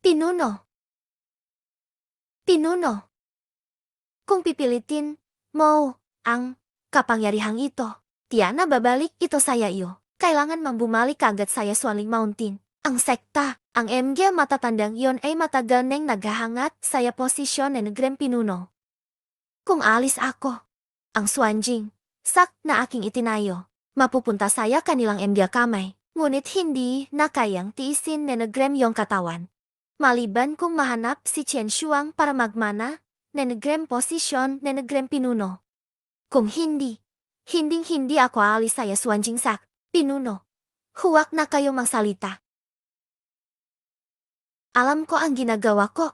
Pinuno. Pinuno. Kung pipilitin mo ang kapangyarihang ito, tiana babalik ito saya iyo. Kailangan mambumalik agad saya Swanling Mountain. Ang sekta, ang MG matatandang yon ay matagal nang naghahangat saya posisyon ng Negrem Pinuno. Kung alis ako, ang Swanjing, sak na aking itinayo, mapupunta saya kanilang MG kamay, ngunit hindi na kayang tiisin ng Negrem yung katawan. Maliban kung mahanap si Chen Shuang para magmana, nenegrem posisyon nenegrem Pinuno. Kung hindi ako alis saya Swanjing Sak, Pinuno. Huwag na kayo magsalita. Alam ko ang ginagawa ko.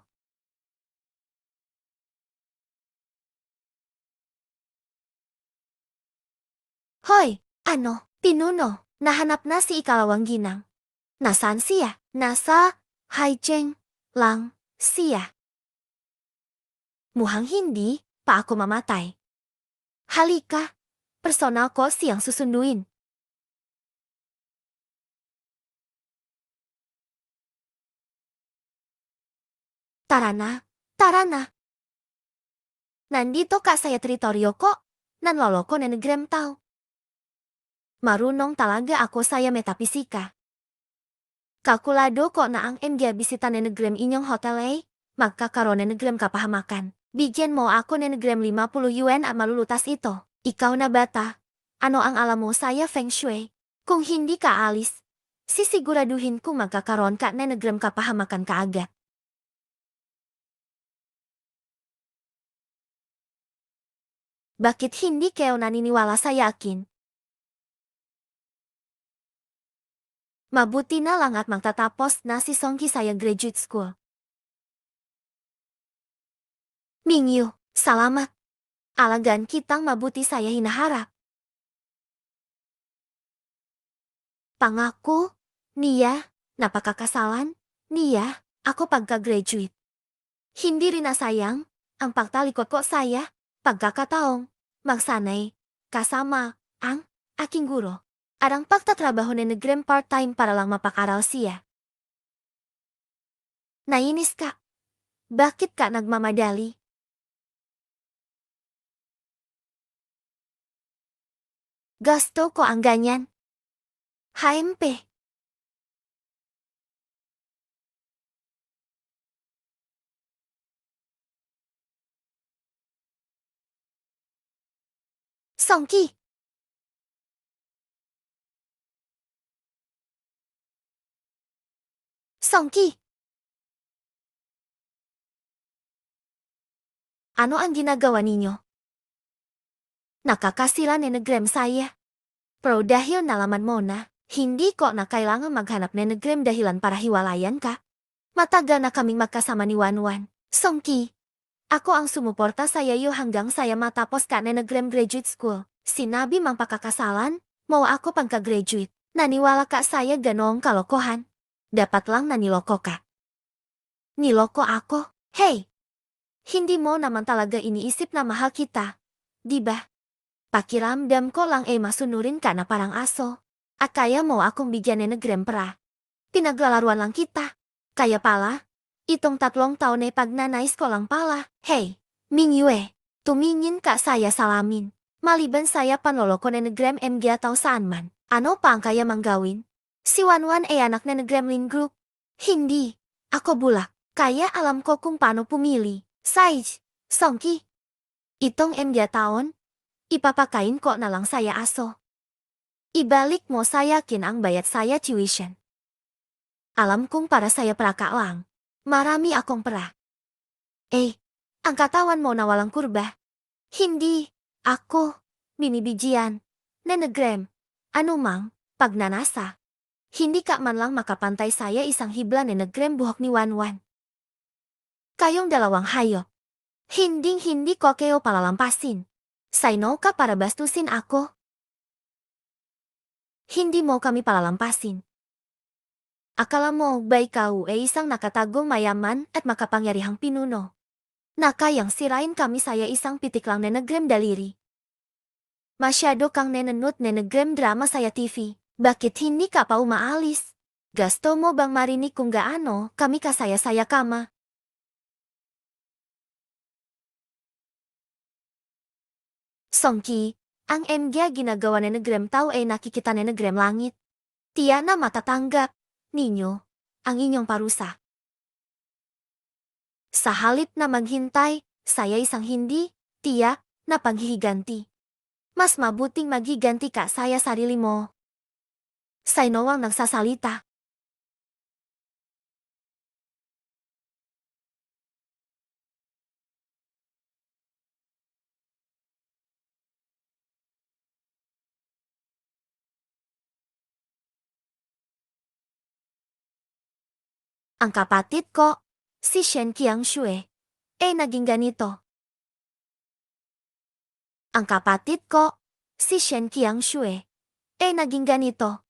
Hoy, ano, Pinuno, nahanap na si ikalawang ginang. Nasaan siya? Nasa Haicheng lang siya. Mukhang hindi pa ako mamatay. Halika, personal ko siyang susunduin. Tara na, tara na. Nandito ka sa teritoryo ko, nanloloko na negrem tao. Marunong talaga ako saya metafisika. Kalkulado ko na ang MG bisita na negrem inyong hotel ay, magkakaroon na negrem kapahamakan. Bigyan mo ako na negrem 50 yuan at malulutas ito. Ikaw na bata, ano ang alam mo saya Feng Shui? Kung hindi ka alis, sisiguraduhin kung magkakaroon ka na negrem kapahamakan kaagad. Bakit hindi kayo naniniwala sa yakin? Mabuti na lang at magtatapos na si Songki saya graduate school. Mingyu, salamat. Alagaan kitang mabuti saya hinaharap. Pangako, niya, napakakasalan, niya, ako pagka-graduate. Hindi rin nasayang, ang pagtalikod ko saya, pagkakataong, magsanay, kasama, ang aking guro. Arang pagtatrabaho na negrem part-time para lang mapakaral siya. Nainis ka? Bakit ka nagmamadali? Gusto ko ang ganyan. HMP. Songki. Songki. Ano ang ginagawa ninyo? Nakakasira ni negrem saya. Pero dahil nalaman mo na, hindi ko na kailangan maghanap ni negrem dahilan para hiwalayan ka. Matagal na kaming magkasama ni Wanwan. Songki, ako ang sumuporta sa iyo hanggang saya matapos ka ni negrem graduate school. Sinabi mang pakakasalan, mau ako pagka-graduate. Naniwala ka saya ganong kalokohan. Dapat lang naniloko ka. Niloko ako? Hey! Hindi mo naman talaga iniisip na mahal kita, di ba? Pakiramdam ko lang masunurin ka na parang aso. At kaya mo akong bigyan ni negrem pra. Pinaglalaruan lang kita. Kaya pala, itong 3 taon pagnanais ko lang pala. Hey, Mingyue, tumingin ka saya salamin. Maliban saya panloloko ni negrem MG atau saan man. Ano pa ang kaya mang gawin? Si Wanwan ay anak ni Negremlin Group. Hindi, ako bulak. Kaya alam ko kung paano pumili. Sage, Songki. Itong MG taon, ipapakain ko na lang saya aso. Ibalik mo sayakin ang bayad saya tuition. Alam kong para saya praka lang. Marami akong pra. Ang katawan mo na walang kurba. Hindi, ako, binibigyan, nenegrem, anumang, pagnanasa. Hindi ka man lang makapantay saya isang hibla nenegrem buhok ni Wanwan. Kayong dalawang hayop. Hinding-hindi ko kayo palalampasin. Saino ka para bastusin ako? Hindi mo kami palalampasin. Akala mo ba ikaw ay isang nakatagong mayaman at makapangyarihang pinuno? Na kayang sirain kami saya isang pitik lang nenegrem daliri. Masyado kang nenenut nenegrem drama saya TV. Bakit hindi ka pa umaalis? Gasto mo bang marinig kung gaano kami kasaya-saya kama? Songki, ang MG ginagawa ni Negrem tao ay nakikita ni Negrem langit. Tiya na matatanggap ninyo ang inyong parusa. Sa halip na maghintay, saya isang hindi, tiyak, na paghihiganti. Mas mabuting maghiganti ka saya sarili mo. Saino ang nagsasalita. Ang kapatid ko, si Shen Qiangxue, naging ganito. Ang kapatid ko, si Shen Qiangxue, naging ganito.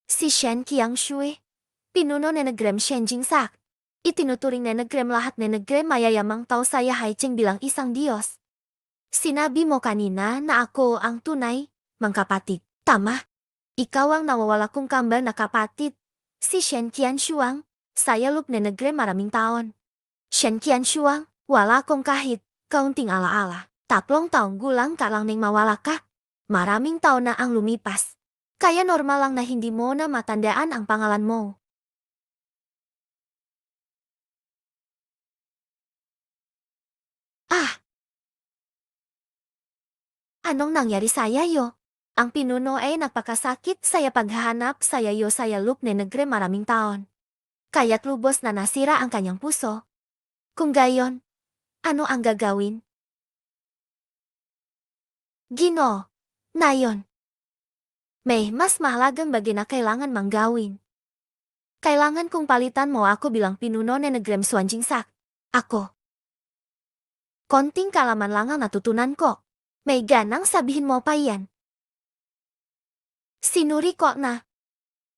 Si Shen Qiangxue, pinuno ni Negrem Shen Jingsak. Itinuturing ni Negrem lahat ni Negrem mayayamang tao saya Haicheng bilang isang Diyos. Sinabi mo kanina na ako ang tunay, mang kapatid. Tama. Ikaw ang nawawala kong kambal na kapatid. Si Shen Qianshuang, saya lup ni Negrem maraming taon. Shen Qianshuang, wala akong kahit kaunting alaala. 3 taong gulang ka lang ning mawala ka. Maraming taon na ang lumipas. Kaya normal lang na hindi mo na matandaan ang pangalan mo. Ah! Anong nangyari saya yo? Ang pinuno ay nagpakasakit saya paghahanap saya yo saya lup ni Negrem maraming taon. Kaya't lubos na nasira ang kanyang puso. Kung gayon, ano ang gagawin? Gino, nayon. May mas mahalagang bagay na kailangan mang gawin. Kailangan kong palitan mo ako bilang pinuno ni Negrem Suanjingsak. Ako. Konting kalaman lang ang natutunan ko. May ganang sabihin mo pa yan. Sinuri ko na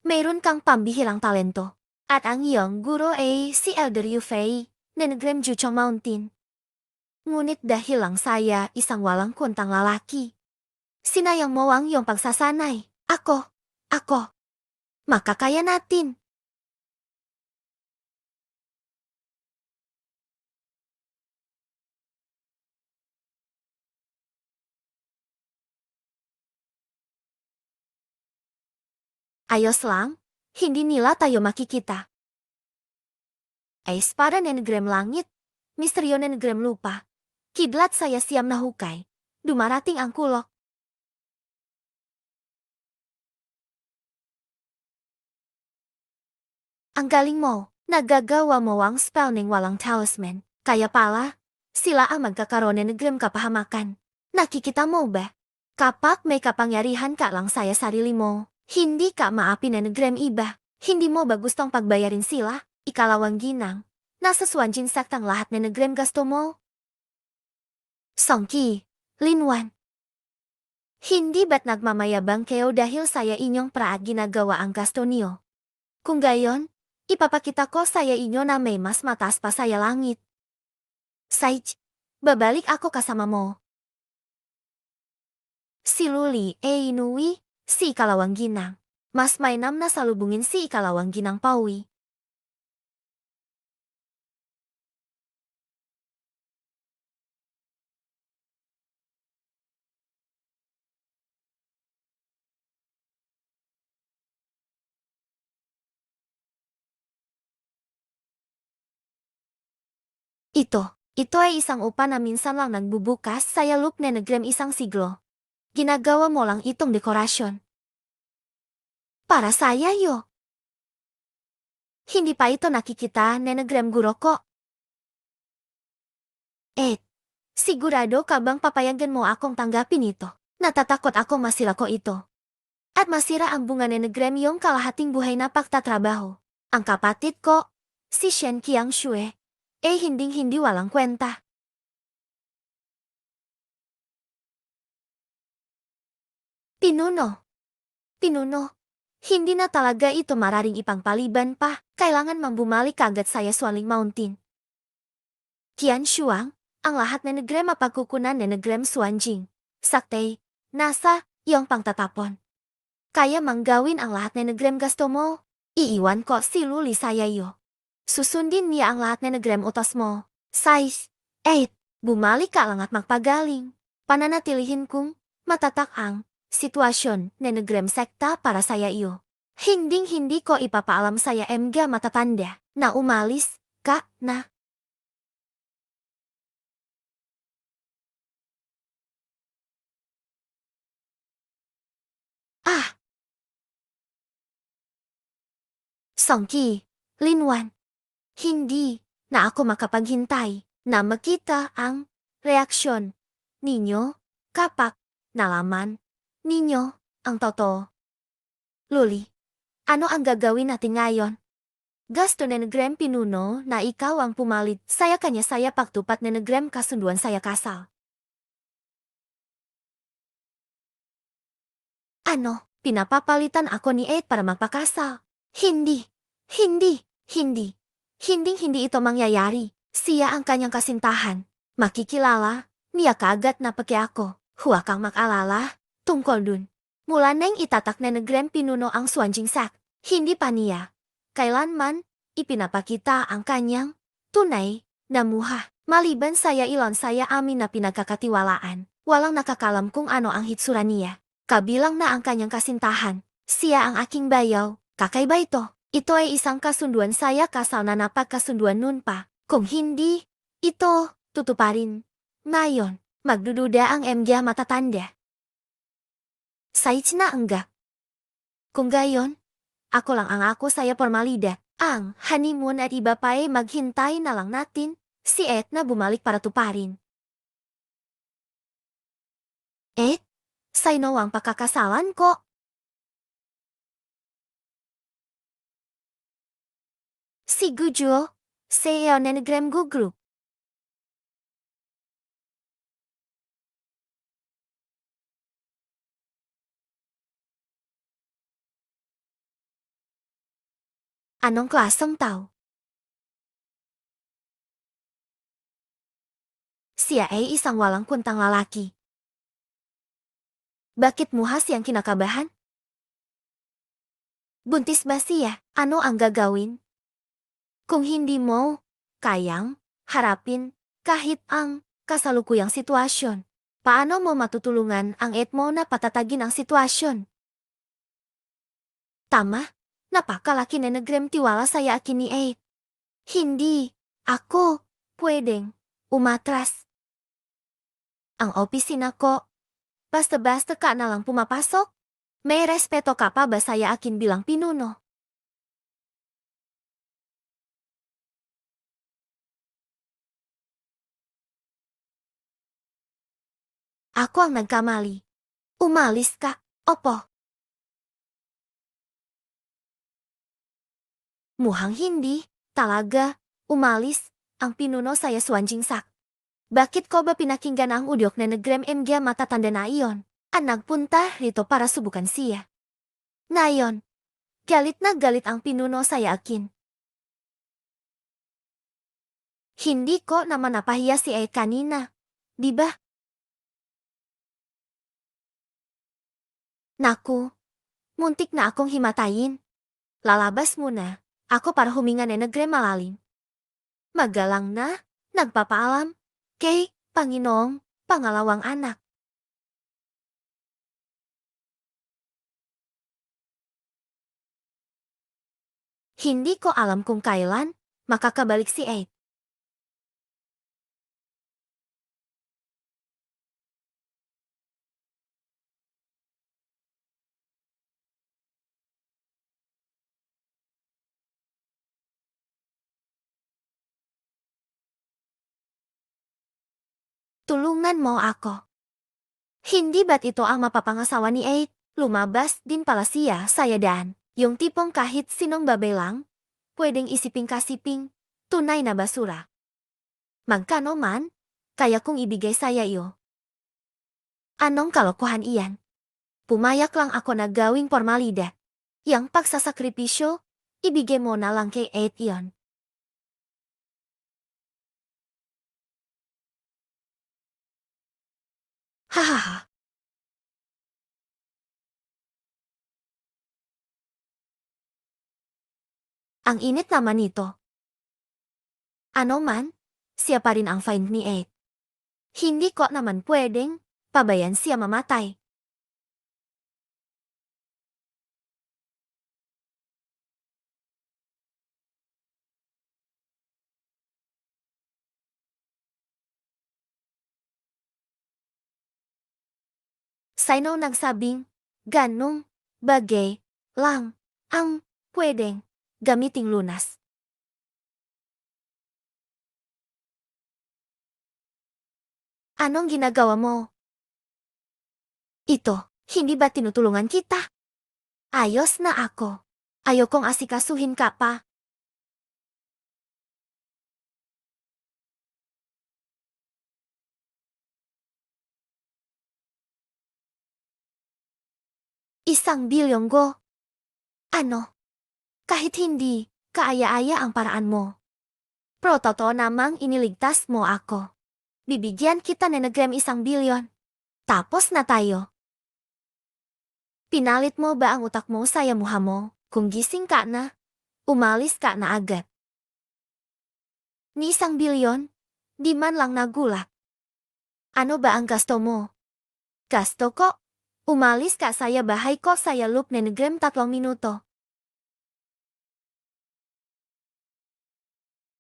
mayroon kang pambihirang talento. At ang iyong guro ay si Elder Yufei, ni Negrem Juchong Mountain. Ngunit dahil lang saya isang walang kuntang lalaki. Sinayang mo ang iyong pagsasanay. Ako. Makakaya natin. Ayos lang, hindi nila tayo makikita. Ay espada ni Negrem langit, misteryo ni Negrem lupa. Kidlat saya siam na hukay. Dumarating ang kulok. Ang galing mo, nagagawa mo ang spell ning walang talisman. Kaya pala, sila ang magkakaroon ni Negrem kapahamakan. Nakikita mo ba? Kapag may kapangyarihan ka lang saya sarili mo, hindi ka maapi ni Negrem iba. Hindi mo ba gustong pagbayarin sila? Ikalawang ginang, nasa Suanjin saktang lahat ni Negrem gasto mo. Songki, Linwan. Hindi ba't nagmamayabang kayo dahil saya inyong praat ginagawa ang gasto niyo? Kung gayon, ipapakita ko saya inyo na may mas mataas pa saya langit. Saich, babalik ako kasama mo. Si Luli Inui, si ikalawang ginang. Mas mainam na salubungin si ikalawang ginang Pawi. Ito ay isang upa na minsan lang nagbubukas saya loop ni Negrem isang siglo. Ginagawa mo lang itong dekorasyon. Para saya yo. Hindi pa ito nakikita ni Negrem guro ko. Sigurado ka bang papayagan mo akong tanggapin ito? Natatakot akong masira ko ito. At masira ang bunga ni Negrem yung kalahating buhay na pagtatrabaho. Ang kapatid ko, si Shen Qiangxue, hinding-hindi walang kwenta. Pinuno, hindi na talaga ito mararing ipangpaliban pa. Kailangan mang bumalik agad saya Swaling Mountain. Qianshuang, ang lahat na negrem mapakukunan na negrem suanjing. Sakte, nasa, iyong pangtatapon. Kaya manggawin ang lahat na negrem gasto mo. Iiwan ko si Luli saya iyo. Susundin niya ang lahat na negrem utos mo. 6, 8, bumalik ka lang at magpagaling. Pananatilihin kong matatak ang sitwasyon na negrem sekta para saya iyo. Hinding-hindi ko ipapaalam saya mga matatanda na umalis ka na. Ah! Songki, Linwan. Hindi na ako makapaghintay na makita ang reaksyon ninyo kapag nalaman ninyo ang totoo. Luli, ano ang gagawin natin ngayon? Gasto na negrem pinuno na ikaw ang pumalit saya kanya saya pagtupat na negrem kasunduan saya kasal. Ano, pinapapalitan ako ni Ed para magpakasal? Hindi, hindi, hindi. Hinding-hindi ito mangyayari. Siya ang kanyang kasintahan. Makikilala, niya kaagad na paki ako. Huwag kang mag-alala, tungkol dun. Mula nang itatak na negrem pinuno ang Swanjing Sak, hindi pa niya kailanman ipinapakita ang kanyang tunay na muha. Maliban saya ilon saya amin na pinagkakatiwalaan. Walang nakakalam kung ano ang hitsura niya. Kabilang na ang kanyang kasintahan. Siya ang aking bayaw. Kakaiba ito. Ito ay isang kasunduan saya kasal na napagkasunduan nun pa. Kung hindi, ito, tutuparin. Ngayon, magdududa ang mga matatanda. Sait na enggak. Kung gayon, ako lang ang ako saya formalidad. Ang honeymoon at iba pa ay maghintay na lang natin, si Ed na bumalik para tuparin. Ed, sa'yo ang pakakasalan ko. Si Gujo, sa'yo na negrem gugroup. Anong klaseng tao? Siya ay isang walang kuntang lalaki. Bakit muha siyang kinakabahan? Buntis ba siya? Ano ang gagawin? Kung hindi mo kayang harapin kahit ang kasalukuyang sitwasyon, paano mo matutulungan ang Ed mo na patatagin ang sitwasyon? Tama, napakalaki na negrem tiwala saya akin ni Ed. Hindi ako pwedeng umatras. Ang opisina ko, basta-basta ka na lang pumapasok? May respeto ka pa ba saya akin bilang pinuno? Ako ang nagkamali. Umalis ka, opo. Muhang hindi, talaga, umalis, ang pinuno saya Swanjing Sak. Bakit ko ba pinakinggan ang udyok na negrem mga matatanda na iyon? Ang nagpunta rito para subukan siya. Ngayon, galit na galit ang pinuno saya akin. Hindi ko naman napahiya si Ed kanina. Diba? Naku, muntik na akong himatayin. Lalabas muna, ako para huminga na negrem malalim. Magalang na, nagpapaalam, kay Panginoong, pangalawang anak. Hindi ko alam kung kailan makakabalik si Ed. Tulungan mo ako. Hindi ba't ito ang mapapangasawa ni Ed? Lumabas din pala siya saya dan. Yung tipong kahit sinong babay lang, pwedeng isiping kasiping, tunay na basura. Magkano man, kaya kong ibigay saya iyo. Anong kalokohan iyan? Pumayak lang ako na gawing formalidad. Yang pagsasakripisyo, ibigay mo na lang kay Ed iyon. Hahaha. Ang init naman nito. Ano man? Siya pa rin ang find ni Ed. Hindi ko naman pwedeng pabayan siya mamatay. Sino nagsabing, ganong bagay lang ang pwedeng gamiting lunas. Anong ginagawa mo? Ito, hindi ba tinutulungan kita? Ayos na ako. Ayokong asikasuhin ka pa. ₱1 bilyon. Ano? Kahit hindi, kaaya-aya ang paraan mo. Pero totoo namang iniligtas mo ako. Bibigyan kita ng ₱1 bilyon. Tapos na tayo. Pinalit mo ba ang utak mo sa yamuha mo? Kung gising ka na, umalis ka na agad. Ni ₱1 bilyon? Di man lang nagulat. Ano ba ang gasto mo? Gasto ko? Umalis ka saya bahay ko saya loop ng 3 minuto.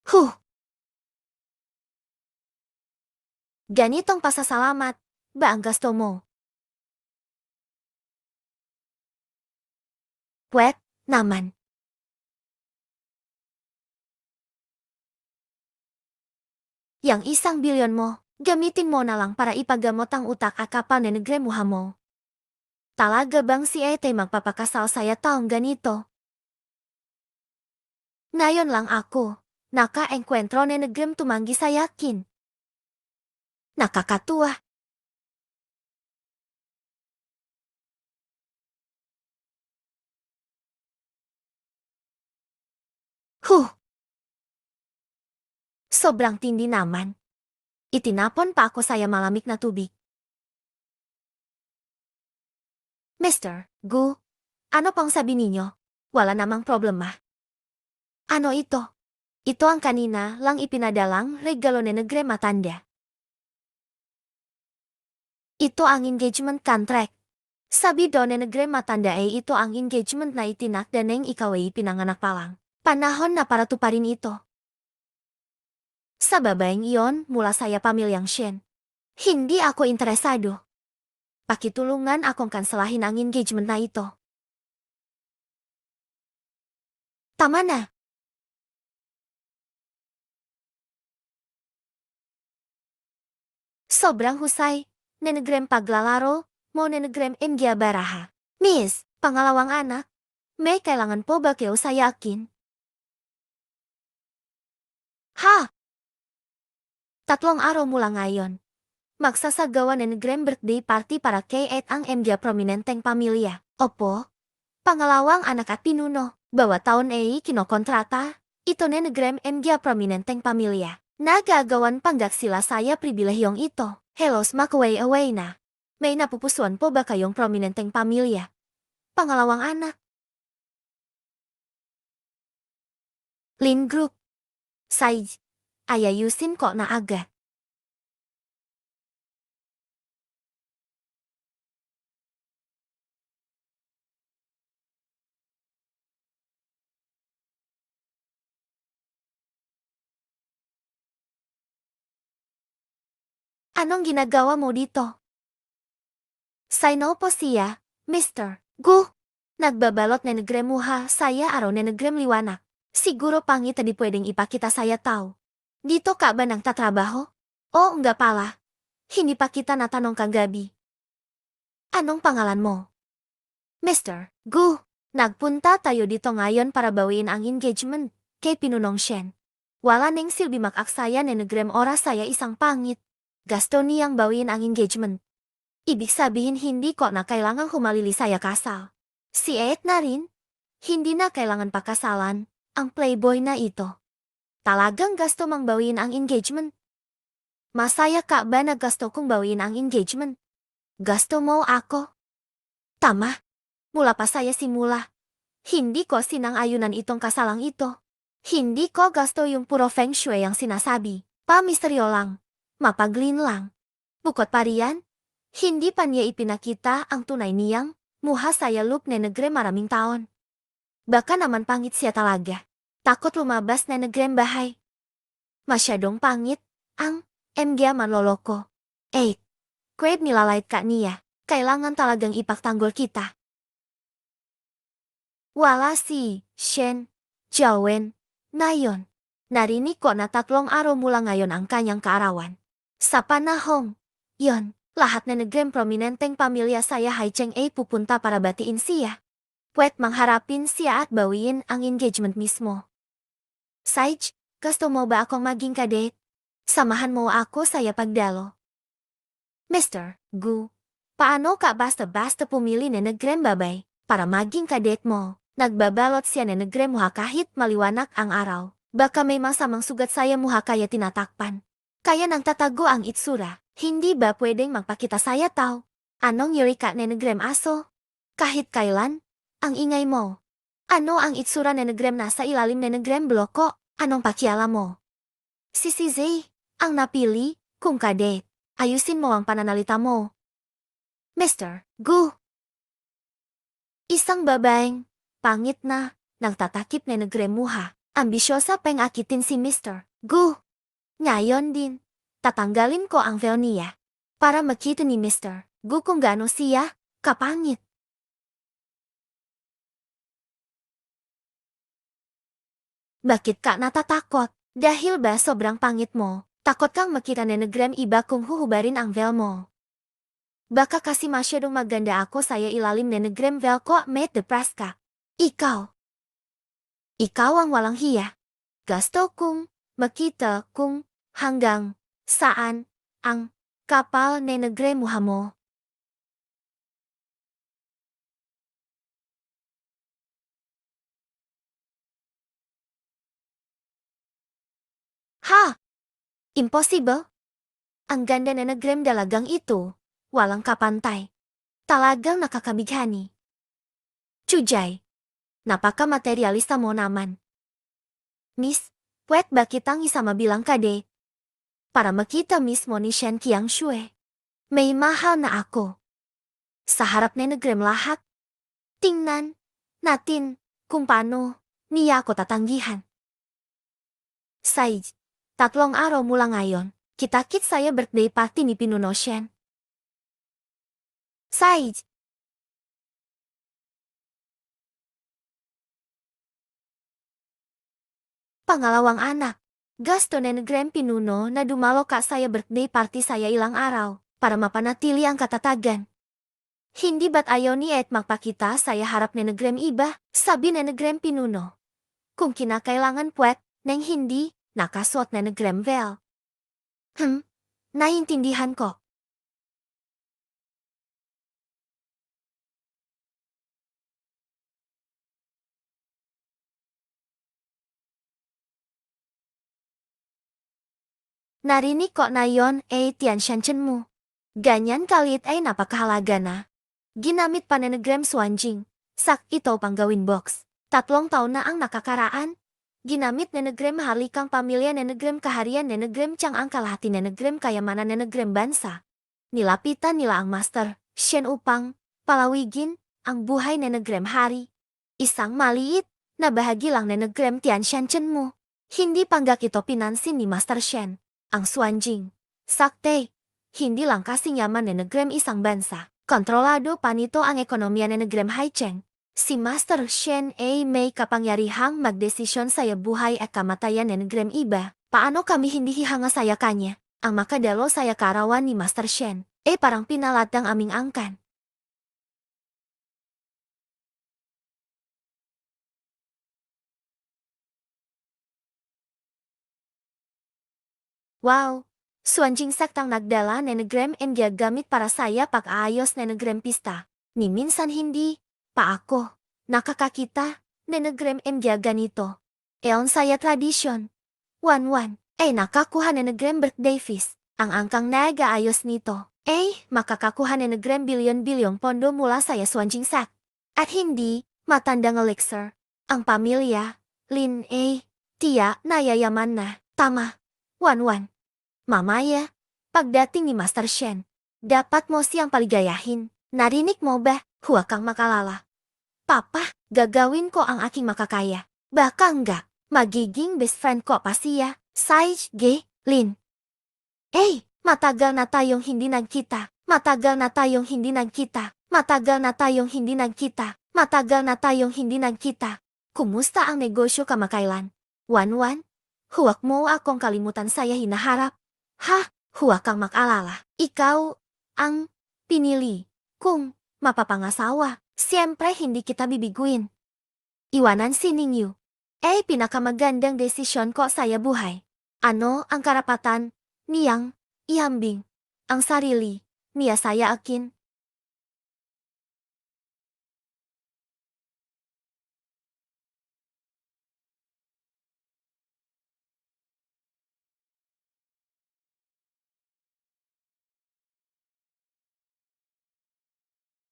Huh! Ganitong pasasalamat ba ang gasto mo? Pwet naman. Yang ₱1 bilyon mo, gamitin mo na lang para ipagamot ang utak at kapal na nagremuha mo. Talaga bang si Ete magpapakasal saya taong ganito? Ngayon lang ako, naka-engkwentro na nagrem tumanggi sa yakin. Nakakatuwa. Huh! Sobrang tindi naman. Itinapon pa ako sa malamig na tubig. Mister Gu, ano pang sabi ninyo? Wala namang problema. Ano ito? Ito ang kanina lang ipinadalang regalo ni Negre Matanda. Ito ang engagement contract. Sabi doon ni Negre Matanda ay ito ang engagement na itinak dan neng ikaw ay pinanganak pa lang. Panahon na para tuparin ito. Sa babaeng iyon mula saya pamilyang Shen. Hindi ako interesado. Pakitulungan akong kanselahin ang engagement na ito. Tama na. Sobrang husay. Nenegrem paglalaro mo nenegrem Mgia Baraha. Miss, pangalawang anak. May kailangan po ba kayo sa yakin? Ha? 3 araw mula ngayon. Magsasagawa ng Nenegrem birthday party para kay at ang Mgia prominenteng pamilya. Opo. Pangalawang anak at pinuno. Bawat taon ay kinokontrata. Ito Nenegrem Mgia prominenteng pamilya. Nagagawan panggak sila saya pribilehiyong ito. Helos makaway-away na. May napupusuan po ba kayong prominenteng pamilya? Pangalawang anak. Lin Group. Size. Ayayusin ko na agad. Anong ginagawa mo dito? Sino po siya, Mr. Gu? Nagbabalot na nagremuha saya araw na nagrem liwanag. Siguro pangit di pwedeng ipakita saya tao. Dito ka ba nang tatrabaho? O nga pala. Hindi pa kita natanong kagabi. Anong pangalan mo? Mr. Gu. Nagpunta tayo dito ngayon para bawiin ang engagement kay Pinunong Shen. Wala neng silbi makaksaya na nagrem oras saya isang pangit. Gasto niyang bawiin ang engagement. Ibig sabihin hindi ko na kailangang humalili saya kasal. Si Ed na rin. Hindi na kailangan pakasalan ang playboy na ito. Talagang gasto mang bawiin ang engagement. Masaya ka ba na gasto kong bawiin ang engagement? Gasto mo ako. Tama. Mula pa saya simula. Hindi ko sinang ayunan itong kasalang ito. Hindi ko gasto yung puro feng shui yang sinasabi. Pamisteryo lang. Mapaglin lang. Bukod pa riyan, hindi pa niya ipinakita ang tunay niyang muha saya look na negre maraming taon. Baka naman pangit siya talaga. Takot lumabas na negrem bahay. Masyadong pangit ang MG manloloko. 8. Crave nilalait ka niya. Kailangan talagang ipagtanggol kita. Wala si Shen, Jiawen, ngayon. Narinig ko na 3 araw mula ngayon ang kanyang kaarawan. Sa panahong yon, lahat na negrem prominenteng pamilya saya Haicheng ay pupunta para batiin siya. Puwet mangharapin siya at bawiin ang engagement mismo. Saij, gusto mo ba akong maging kadate? Samahan mo ako saya pagdalo. Mr. Gu, paano ka basta-basta pumili na negrem babay para maging kadate mo? Nagbabalot siya na negrem muha kahit maliwanag ang araw. Baka may masamang sugat saya muha kaya tinatakpan. Kaya nang tatago ang itsura, hindi ba pwedeng magpakita saya tao? Anong yuri ka na negrem aso? Kahit kailan, ang ingay mo. Ano ang itsura na negrem nasa ilalim na negrem bloko? Anong pakialam mo? Si Zay, ang napili, kung kadate. Ayusin mo ang pananalita mo. Mr. Gu. Isang babaeng, pangit na, nagtatakip na negremuha. Ambisyosa pang akitin si Mr. Gu. Ngayon din, tatanggalin ko ang veil niya. Para makita ni Mr. Gu kung gaano siya, kapangit. Bakit ka natatakot? Dahil ba sobrang pangit mo? Takot kang makita na negrem iba kung huhubarin ang veil mo. Baka kasi masyadong maganda ako saya ilalim na negrem veil ko met depres ka. Ikaw. Ikaw ang walang hiya. Gusto kong makita kung hanggang saan ang kapal na negremuha mo. Ha? Impossible? Ang ganda na negrem dalagang ito, walang kapantay. Talagang nakakabighani. Chujay, napaka-materialista mo naman. Miss, pwet ba kitang isama bilang kadate? Para makita mismo ni Shen Qiangshui. May mahal na ako. Sa harap na negrem lahat. Tingnan natin kung paano niya ako tatanggihan. Saij, 3 araw mula ngayon, kita-kit saya birthday party ni Pinuno Shen. Saij. Pangalawang anak. Gasto na negrem Pinuno na dumalo ka saya birthday party saya ilang araw para mapanatili ang katatagan. Hindi ba't ayaw ni et magpakita saya harap na negrem iba? Sabi na negrem Pinuno. Kung kinakailangan puwet, nang hindi, nakasuot na negrem veil. Naiintindihan ko. Narinig ko na yon tiansyansyan mo. Ganyan kalit ay napakahalaga na. Ginamit pa na negrem Swanjing. Sak ito pang gawin box. 3 taon na ang nakakaraan. Ginamit na negrem halikang pamilya na negrem kaharian na negrem tiyang ang kalahati na negrem kayamanan na negrem bansa. Nilapitan nila ang Master Shen upang palawigin ang buhay na negrem hari. Isang maliit na bahagi lang na negrem tiansyansyan mo. Hindi panggak ito pinansin ni Master Shen. Ang Swanjing. Sakte. Hindi lang kasing yaman na negrem isang bansa. Kontrolado pa nito ang ekonomiya na negrem Haicheng. Si Master Shen ay may kapangyarihang magdesisyon sa buhay at kamatayan na negrem iba. Paano kami hindi hihanga saya kanya? Ang makadalo saya karawan ni Master Shen. Parang pinalat ang aming angkan. Wow! Swanjing saktang nagdala na negrem and gagamit para saya pag-aayos na negrem pista. Ni minsan hindi, pa ako, nakakakita, na negrem and ganito. Eon saya tradisyon. Nakakuha na negrem birthday feast. Ang angkang nag-aayos nito. Maka kakuhan nenegram bilyon-bilyon pondo mula saya suanjing sak. At hindi, matandang elixir. Ang pamilya, Lin Tia, Naya Yaman na, tama. Wan. Mamaya, pagdating ni Master Shen, dapat mo siyang paligayahin. Narinig mo ba? Huwag kang makalala. Papa, gagawin ko ang aking makakaya. Baka enggak, magiging best friend ko pa siya. Lin. Matagal na tayong hindi nagkita. Matagal na tayong hindi nagkita. Matagal na tayong hindi nagkita. Matagal na tayong hindi nagkita. Kumusta ang negosyo kamakailan? Wan, huwag mo akong kalimutan saya hinaharap. Huwag kang mag-alala. Ikaw ang pinili kung mapapangasawa. Siyempre hindi kita bibiguin. Iwanan si Ningyu. Pinakamagandang desisyon ko sa buhay. Ano ang karapatan niyang ihambing ang sarili niya saya akin?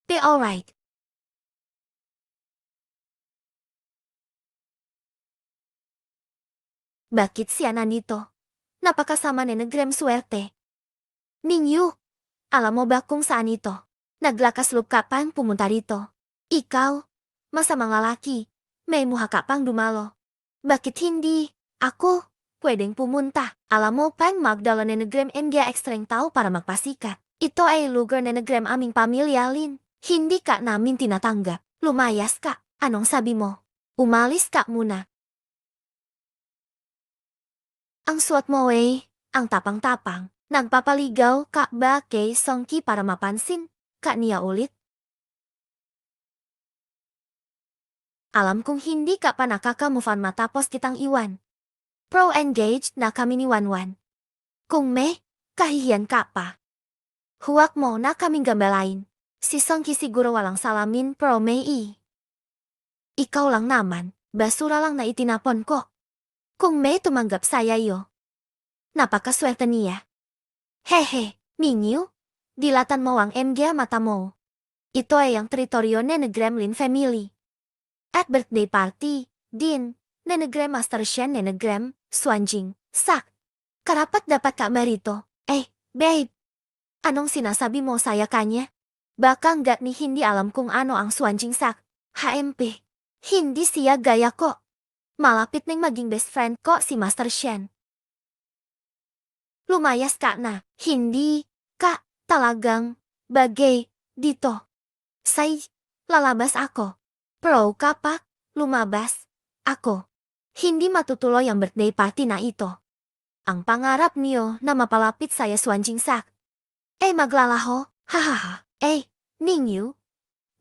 Be alright. Bakit siya nandito? Napakasama ni Negrem swerte. Ningyu, alam mo ba kung saan ito? Naglakas loob ka pang pumunta rito. Ikaw, masamang lalaki, may muha ka pang dumalo. Bakit hindi? Ako, pwedeng pumunta. Alam mo pang magdala ni Negrem mga ekstreng tao para magpasikat. Ito ay lugar ni Negrem aming pamilya, Lin. Hindi ka namin tinatanggap. Lumayas ka. Anong sabi mo? Umalis ka muna. Ang suot mo ang tapang-tapang. Nagpapaligaw ka ba kay Songki para mapansin ka niya ulit? Alam kong hindi ka pa nakaka-move on matapos kitang iwan. Pro-engaged na kami ni Wanwan. Kung may kahihiyan ka pa, huwag mo na kaming gambalain. Si Songki siguro walang salamin pero may ikaw lang naman, basura lang na itinapon ko. Kung may tumanggap saya napakaswerte niya. Hehe, Mingyu, dilatan mo ang mata mo. Ito ay ang teritoryo ni Negremlin family. At birthday party, din, ni Negrem Master Shen ni Negrem, Suanjing, Sak. Karapat dapat ka marito. Babe, anong sinasabi mo saya kanya? Baka enggak ni hindi alam kung ano ang Suanjing Sak. HMP, hindi siya gaya ko. Malapit nang maging best friend ko si Master Shen. Lumayas ka na, hindi ka talagang bagay dito. Lalabas ako. Pro ka pa, lumabas ako. Hindi matutuloy ang birthday party na ito. Ang pangarap niyo na mapalapit saya Suanjing Sak. Maglalaho, hahaha. Ningyu,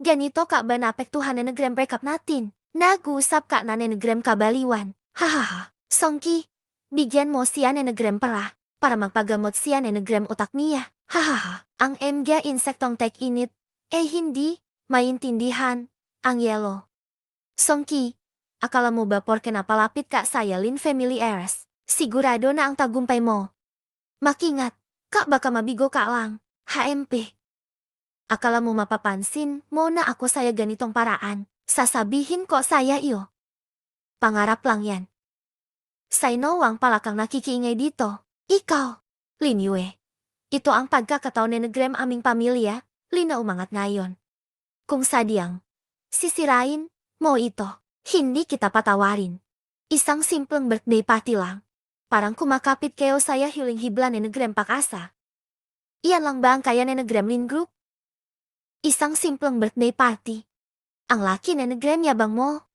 ganito ka ba naapektuhan na Negrem breakup natin? Nag-usap ka na ni Negrem kabaliwan. Hahaha. Songki, bigyan mo siya ni Negrem para magpagamot siya ni Negrem utak niya. Hahaha. Ang mga insektong tek-init, hindi maintindihan ang yelo. Songki, akala mo ba porke napalapit ka sa Lin family heiress, sigurado na ang tagumpay mo? Makingat, ka baka mabigo ka lang, HMP. Akala mo mapapansin mo na ako saya ganitong paraan, sasabihin ko saya iyo. Pangarap lang yan. Sainowang pala kang nakikiingay dito. Ikaw, Lin Yue. Ito ang pagkakataon ni Negrem aming pamilya, Lin na umangat ngayon. Kung sadyang sisirain mo ito, hindi kita patawarin. Isang simpleng birthday party lang. Parang kumakapit kayo saya hiling hibla ni Negrem Pakasa. Iyan lang ba ang kaya ni Negrem Lin Group? Isang simpleng birthday party. Ang laki ni Negrem yabang mo.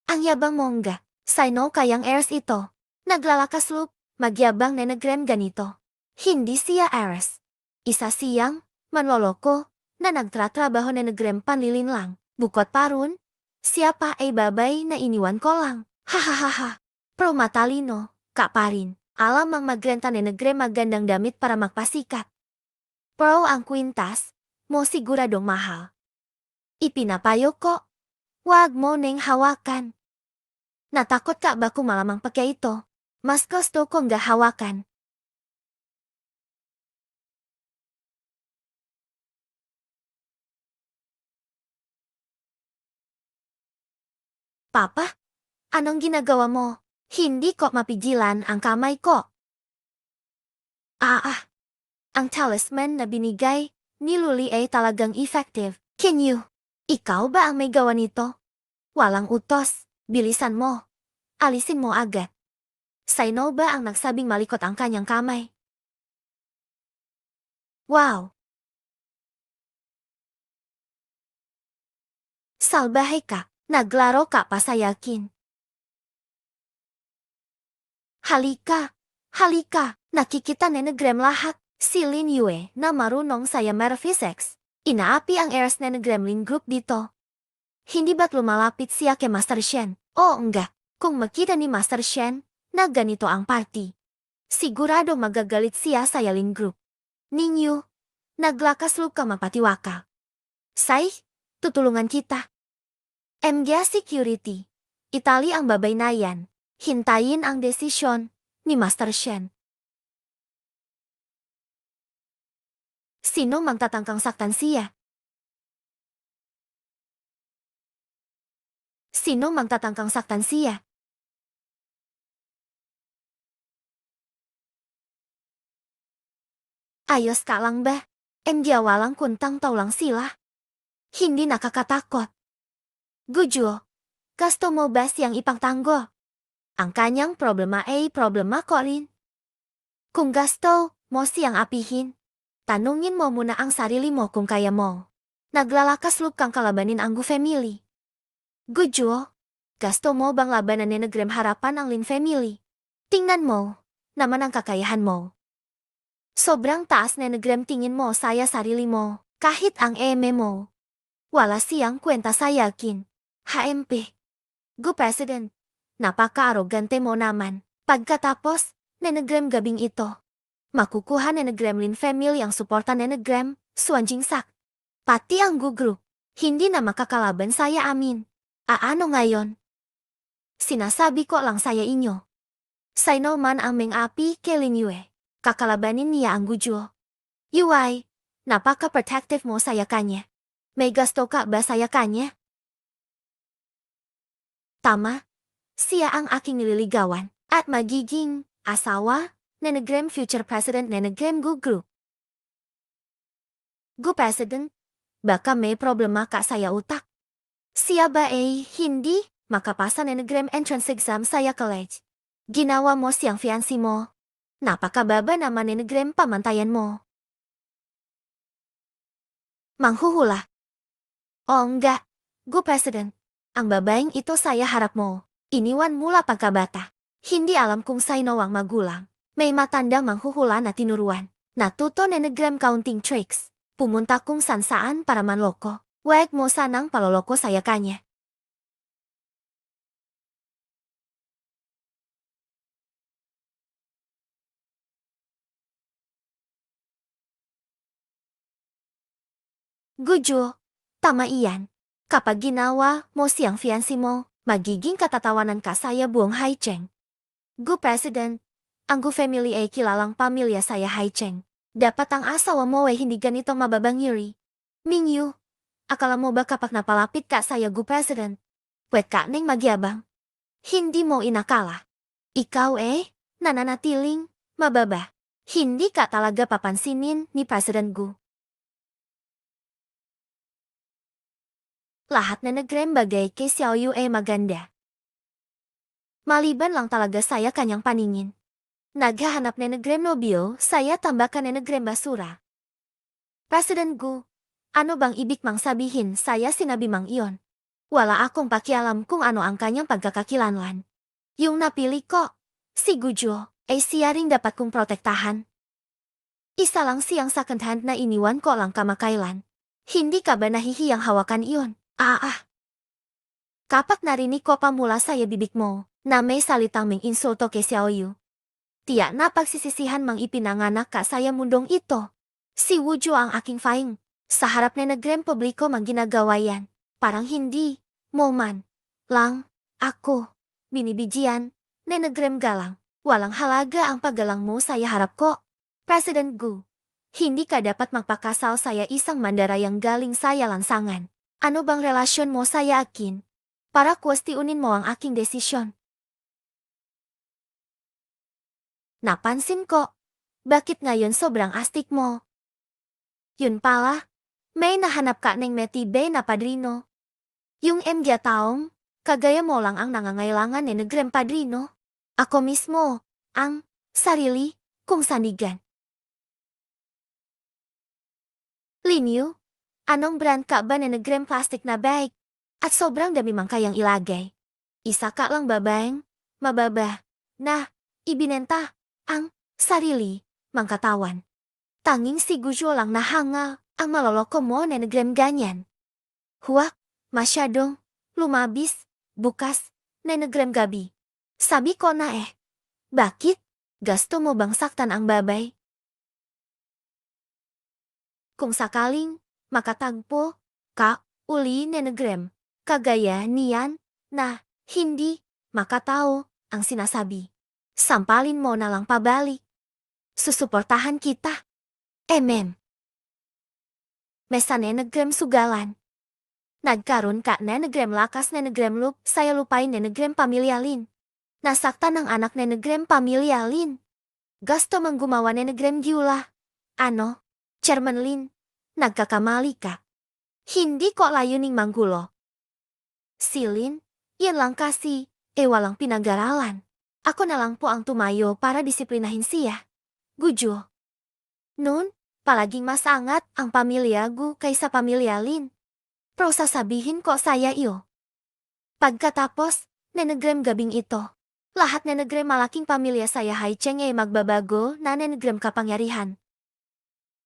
Ang yabang mo nga, Saino kayang heirs ito. Naglalakas loop, magyabang ni Negrem ganito. Hindi siya heirs. Isa siyang manloloko na nagtratrabaho ni Negrem panlilin lang. Bukod parun, siya pa ay babay na iniwan ko lang. Hahaha. Pro matalino, ka pa rin. Alam ang magrenta ni Negrem magandang damit para magpasikat. Pro ang kwintas, mo siguradong mahal. Ipinapayo ko, wag mo neng hawakan. Natakot ka ba kung malamang pagka ito? Mas gusto kong gahawakan. Papa, anong ginagawa mo? Hindi ko mapigilan ang kamay ko. Ang talisman na binigay ni Luli ay talagang effective. Can you? Ikaw ba ang may gawa nito? Walang utos. Bilisan mo. Alisin mo agad. Sino ba ang nagsabing malikot ang kanyang kamay? Wow! Salbahe ka. Naglaro ka pa sa yakin. Halika! Halika! Nakikita ni Negrem lahat. Si Lin Yue na marunong saya metaphysics. Inaapi ang eras ni Gremlin Group dito. Hindi ba't lumalapit siya kay Master Shen? O enggak, kung makita ni Master Shen na ganito ang party, sigurado magagalit siya sa Yalin Group. Ninyo, naglakas ka mapatiwaka. Say, tutulungan kita. MGA Security, Itali ang babay na yan. Hintayin ang desisyon ni Master Shen. Sino magtatangkang saktan siya? Sino magtatangkang saktan siya? Ayos ka lang ba? MGA walang kuntang taulang sila. Hindi nakakatakot. Gujo, gusto mo ba siyang ipangtanggol? Ang kanyang problema ay problema ko rin. Kung gusto mo siyang apihin, tanungin mo muna ang sarili mo kung kaya mo. Naglalakas loob kang kalabanin ang Gu family. Gujo, gusto mo bang labanan ni Negrem harapan ang Lin family? Tingnan mo naman ang kakayahan mo. Sobrang taas ni Negrem tingin mo saya sarili mo, kahit ang eme mo. Wala siyang kwenta sa yakin. HMP. Gu President, napaka-arogante mo naman. Pagkatapos, Nenegrem gabing ito, makukuha ni Negremlin family ang suporta ni Negrem, Suanjingsak. Pati ang Gu Group, hindi na makakalaban saya amin. Aano ngayon? Sinasabi ko lang saya inyo. Sino man ang mengapi kay Lin Yue, kakalabanin niya ang Gujo. Yuay, napaka-protective mo saya kanya. May gusto ka ba saya kanya? Tama, siya ang aking nililigawan at magiging asawa ni Negrem future president ni Negrem Gu Group. Gu President, baka may problema ka saya utak. Siya ba ay hindi makapasa ni Negrem entrance exam saya college? Ginawa mo siyang fiancé mo. Napakababa naman ni Negrem pamantayan mo. Manghuhula. O enggak, Gu President, ang babaeng ito saya harap mo. Iniwan mula pagkabata. Hindi alam kung sino ang magulang. May matandang manghuhula na tinuruan. Natuto ni Negrem counting tricks. Pumunta kung saan para manloko. Huwag mo sanang paloloko saya kanya. Gujo, tama iyan. Kapag ginawa mo siyang fiancé mo, magiging katatawanan ka saya buong Haicheng. Gu President, ang Gu family ay kilalang pamilya saya Haicheng. Dapat ang asawa mo ay hindi ganitong mababangiri. Mingyu, akala mo ba kapag napalapit ka saya Gu President, pwet ka ning magyabang? Hindi mo inakala. Ikaw nananatiling mababa. Hindi ka talaga papansinin ni President Gu. Lahat na Negrem bagay kay Xiao Yu ay maganda. Maliban lang talaga saya kanyang paningin. Naghahanap ni Negrem nobyo, saya tambakan ni Negrem basura. President Gu, ano bang ibig mang sabihin saya sinabi mang iyon? Wala akong pakialam kung ano ang kanyang pagkakakilanlan. Yung napili ko, si Gujo, ay siya ring dapat kong protektahan. Isa lang siyang second hand na iniwan ko lang kamakailan. Hindi ka ba nahihiyang hawakan iyon? Kapag narinig ko pa mula sa bibig mo, na may salitang ming insulto kay Xiao Yu, tiyak na pagsisisihan mang ipinanganak ka sa mundong ito. Si Wujo ang aking faing. Sa harap ni Negrem publiko mang ginagawa yan. Parang hindi mo man lang ako binibigyan ni Negrem galang. Walang halaga ang paggalang mo sa harap ko. President Gu, hindi ka dapat magpakasal saya isang mandarayang galing saya lansangan. Ano bang relasyon mo saya akin? Para kuestionin mo ang aking desisyon. Napansin ko. Bakit ngayon sobrang astig mo? Yun pala. May nahanap ka ng metibe na padrino. Yung MG taong, kagaya mo lang ang nangangailangan ni Negrem Padrino. Ako mismo, ang sarili kong sandigan. Linyo, anong brand ka ba ni Negrem plastic na bag? At sobrang dami mang kayang ilagay. Isa ka lang babaeng, mababa, na, ibinenta, ang sarili, mangkatawan. Tanging si Gujo lang nahanga, ang maloloko mo ni Negrem ganyan. Huwag, masyadong, lumabis, bukas, ni Negrem gabi. Sabi ko na bakit? Gusto mo bang saktan ang babay? Kung sakaling, makatagpo, ka, uli ni Negrem, kagaya niyan, na, hindi, makatao, ang sinasabi. Sampalin mo na lang pabalik. Susuportahan kita. Mesa ni Negrem sugalan. Nagkaroon ka ni Negrem lakas ni Negrem lup, saya lupain ni Negrem pamilyalin. Nasaktan ang anak ni Negrem pamilyalin. Gusto manggumawa ni Negrem giula. Ano? Chairman Lin, nagkakamali ka. Hindi ko layuning manggulo. Silin, yan lang kasi, walang pinag-aralan. Ako na lang po ang tumayo para disiplinahin siya. Gujo. Nun, palaging mas angat ang pamilya Gu kaysa pamilya Lin. Pero sasabihin ko saya iyo. Pagkatapos, Nenegrem gabing ito. Lahat Nenegrem malaking pamilya saya Haicheng magbabago na Nenegrem kapangyarihan.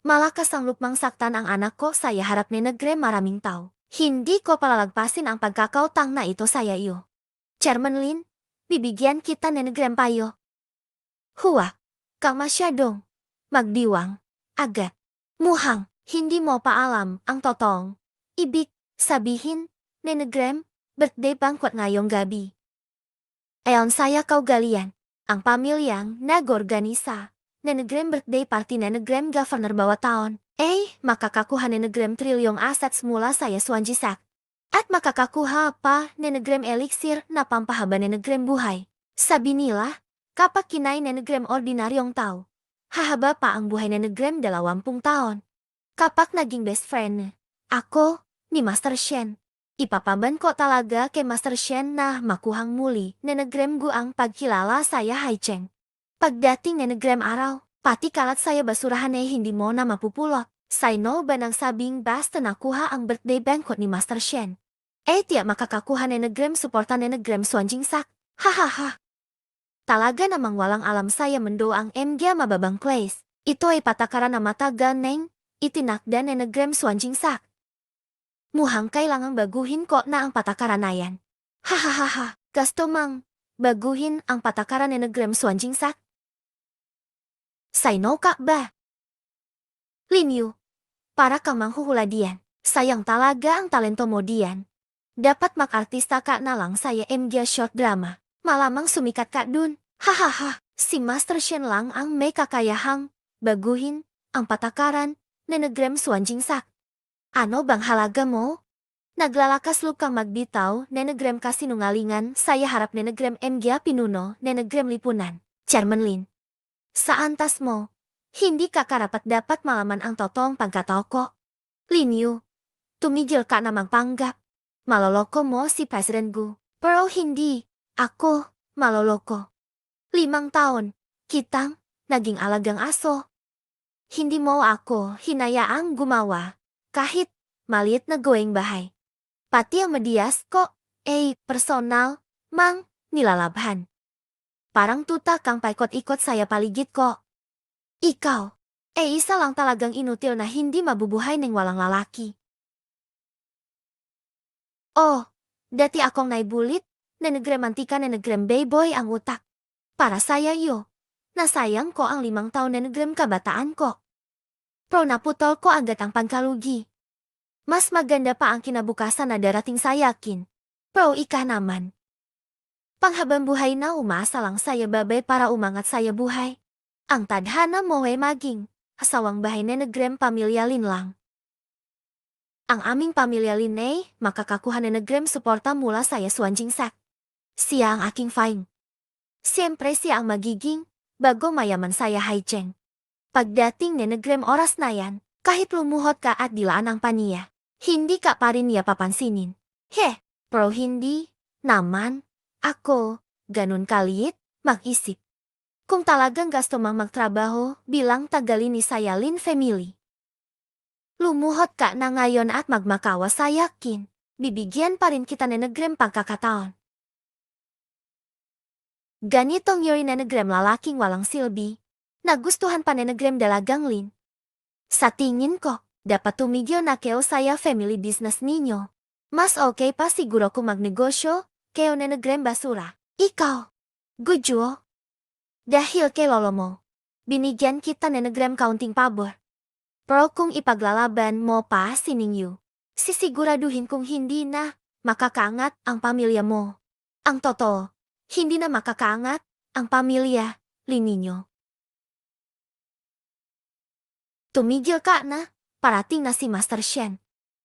Malakas ang lupmang saktan ang anak ko saya harap Nenegrem maraming tao. Hindi ko palalagpasin ang pagkakautang na ito saya iyo. Chairman Lin, bibigyan kita Nenegrem payo. Huwag kang masyadong magdiwang agad. Muhang hindi mo paalam ang totoong ibig sabihin, Nenegrem, birthday banquet ngayong gabi. Ayon saya kaugalian, ang pamilyang nag-organisa, Nenegrem birthday party Nenegrem governor bawat taon. Makakakuha Nenegrem trilyong assets mula saya Swanjisak. At makakakuha pa Nenegrem elixir na pampahaba Nenegrem buhay. Sabi nila, kapag kinay Nenegrem ordinaryong tao, hahaba pa ang buhay Nenegrem 20 taon. Kapag naging best friend, ako, ni Master Shen. Ipapaban ko talaga kay Master Shen na makuhang muli Nenegrem gu ang pagkilala saya Haicheng. Pagdating Nenegrem araw, pati kalat saya basurahan hindi mo na mapupulot. Saino ba nang sabing basta nakuha ang birthday banquet ni Master Shen? Tiyak makakakuha Nenegrem suporta Nenegrem Swanjingsak. Hahaha. Talaga namang walang alam saya mendoang MG mababang place. Ito ay patakaran na matagal neng itinakda Nenegrem Swanjingsak. Muhang kailangang baguhin ko na ang patakaran na yan. Hahaha, gusto mang baguhin ang patakaran ni Negrem Swanjingsak? Saino ka ba? Linyu, para kang manghuhula diyan. Sayang talaga ang talento mo diyan. Dapat makartista ka na lang saya MG short drama. Malamang sumikat ka dun. Hahaha, si Master Shen lang ang may kakayahang baguhin ang patakaran ni Negrem Swanjingsak. Ano bang halaga mo? Naglalakas lukang magbitaw, Nenegrem kasinungalingan, saya harap Nenegrem MG pinuno, Nenegrem lipunan. Chairman Lin. Sa antas mo, hindi ka karapat dapat malaman ang totoong pagkatao ko. Linyu, tumigil ka na magpanggap. Maloloko mo si President Gu. Pero hindi, ako, maloloko. 5 taon, kitang, naging alagang aso. Hindi mo ako hinayaang gumawa. Kahit maliit na goeng bahay. Pati ang medias ko, personal, mang, nilalabhan. Parang tuta kang paikot-ikot saya paligid ko. Ikaw, isa lang talagang inutil na hindi mabubuhay ng walang lalaki. Dati akong naibulit, Nenegrem antika Nenegrem bayboy ang utak. Para saya iyo, nasayang ko ang 5 taon Nenegrem kabataan ko. Pero naputol ko agad ang pangkalugi. Mas maganda pa ang kinabukasan na darating sa yakin. Pero ika naman. Panghabang buhay na umasa lang saya babay para umangat saya buhay. Ang tadhana mo maging asawang bahay Nenegrem pamilyalin lang. ang aming pamilya Linay, makakakuha na nagrem suporta mula saya Swanjing Sak. Siya ang aking fine. Siyempre siya ang magiging, bago mayaman saya Haicheng. Pagdating ni nagrem oras na yan, kahit lumuhot ka at dilaan ang paniya, hindi ka pa rin niya papansinin. Pero hindi, naman, ako, ganun kaliit, mag-isip. Kung talagang gusto mang magtrabaho bilang tagali ni saya Lin family. Lumuhot ka na ngayon at magmakawa sa yakin, bibigyan pa rin kita ni nagrem pagkakataon. Ganitong yuri na nagrem lalaking walang silbi, nagustuhan pa ni nagrem dalagang Lin. Sa tingin ko, dapat tumigil na kayo saya family business ninyo. Mas okay pa siguro kung magnegosyo, kayo na nagrem basura. Ikaw, Gujo. Dahil kay lolo mo, binigyan kita na nagrem kaunting pabor. Pero kung ipaglalaban mo pa si Ningyu, sisiguraduhin kung hindi na makakaangat ang pamilya mo. Ang totoo, hindi na makakaangat ang pamilya Lin ninyo. Tumigil ka na, parating na si Master Shen.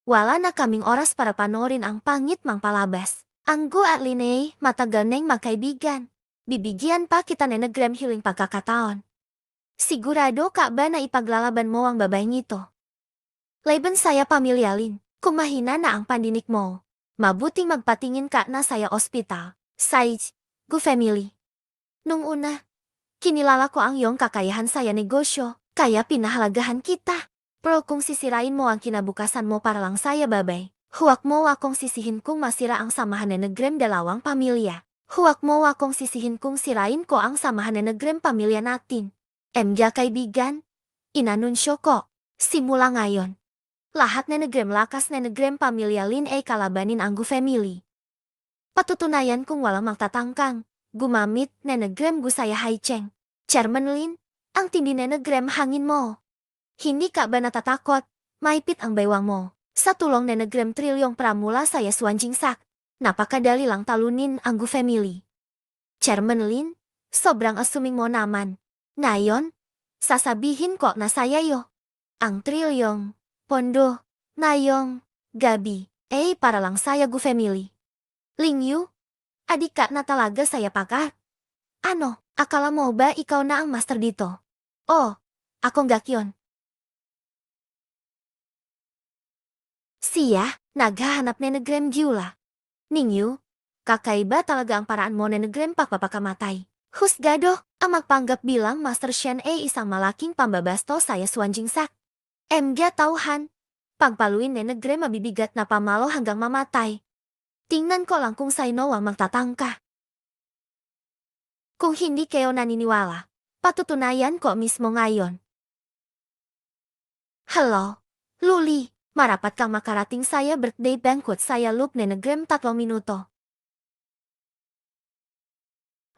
Wala na kaming oras para panoorin ang pangit mang palabas. Ang Gu at Linay, matagal nang magkaibigan. Bibigyan pa kita na nagrem hiling pagkakataon. Sigurado ka ba na ipaglalaban mo ang babaeng ito? Laban saya pamilya Lin, kung mahina na ang pandinig mo, mabuting magpatingin ka na saya ospital, size, Gu family. Nung una, kinilala ko ang iyong kakayahan saya negosyo, kaya pinahalagahan kita. Pero kung sisirain mo ang kinabukasan mo para lang saya babay, huwag mo akong sisihin kung masira ang samahan na nagrem dalawang pamilya. Huwag mo akong sisihin kung sirain ko ang samahan na nagrem pamilya natin. Emga kaibigan, inanunsyo ko, simula ngayon. Lahat na nagrem lakas na nagrem pamilya Lin ay kalabanin ang Gu family. Patutunayan kung walang magtatangkang, gumamit na nagrem Gu saya Haicheng. Chairman Lin, ang tindi na nagrem hangin mo. Hindi ka ba natatakot? Maipit ang baywang mo. Sa tulong na nagrem trilyong pramula saya Swanjing Sak. Napakadali lang talunin ang Gu family. Chairman Lin, sobrang assuming mo naman. Ngayon, sasabihin ko na saya yo. Ang trilyong, pondo, ngayong, gabi, para lang saya Gu family. Lingyu, adik ka na talaga saya pakar. Ano, akala mo ba ikaw na ang master dito? Oh, akong gakyon. Siya, naghahanap na nagrem Gyula. Ningyu, kakaiba talaga ang paraan mo na nagrem pagpapakamatay. Husgado, ang magpanggap bilang Master Shen ay isang malaking pambabasto saya Swanjing Sak. Emga tauhan, pagpaluin na nagrem mabibigat na pamalo hanggang mamatay. Tingnan ko lang kung sino ang magtatangka. Kung hindi kayo naniniwala, patutunayan ko mismo ngayon. Hello, Luli. Marapat kang makarating saya birthday banquet saya loop na nagrem 3 minuto.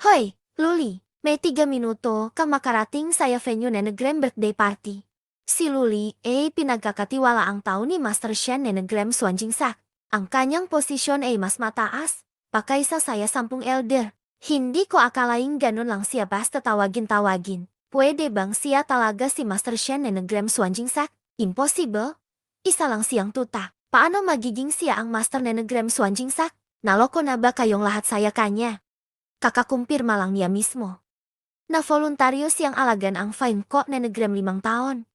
Hoy, Luli, may 3 minuto kang makarating saya venue na nagrem birthday party. Si Luli ay pinagkakatiwala ang tao ni Master Shen na nagrem Swanjing Sak. Ang kanyang posisyon ay mas mataas, pakaysa saya 10 elder. Hindi ko akalaing ganun lang siya basta tawagin-tawagin. Pwede bang siya talaga si Master Shen na nagrem Swanjing Sak? Impossible. Isa lang siyang tuta. Paano magiging siya ang master na nagrem Swanjing Sak? Naloko na ba kayong lahat saya kanya? Kakakumpirma lang niya mismo. Na voluntaryo siyang alagan ang fine ko na nagrem 5 taon.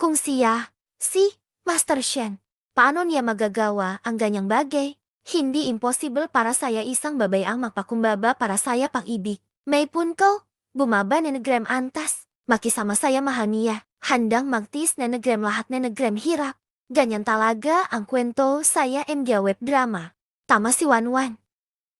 Kung siya, si Master Shen, paano niya magagawa ang ganyang bagay? Hindi impossible para saya isang babay ang magpakumbaba para saya pag-ibig. May punko, bumaba na nagrem antas, makisama saya mahaniya, handang magtis na nagrem lahat na nagrem hirap. Ganyan talaga ang kwento saya MG web drama. Tama si Wanwan.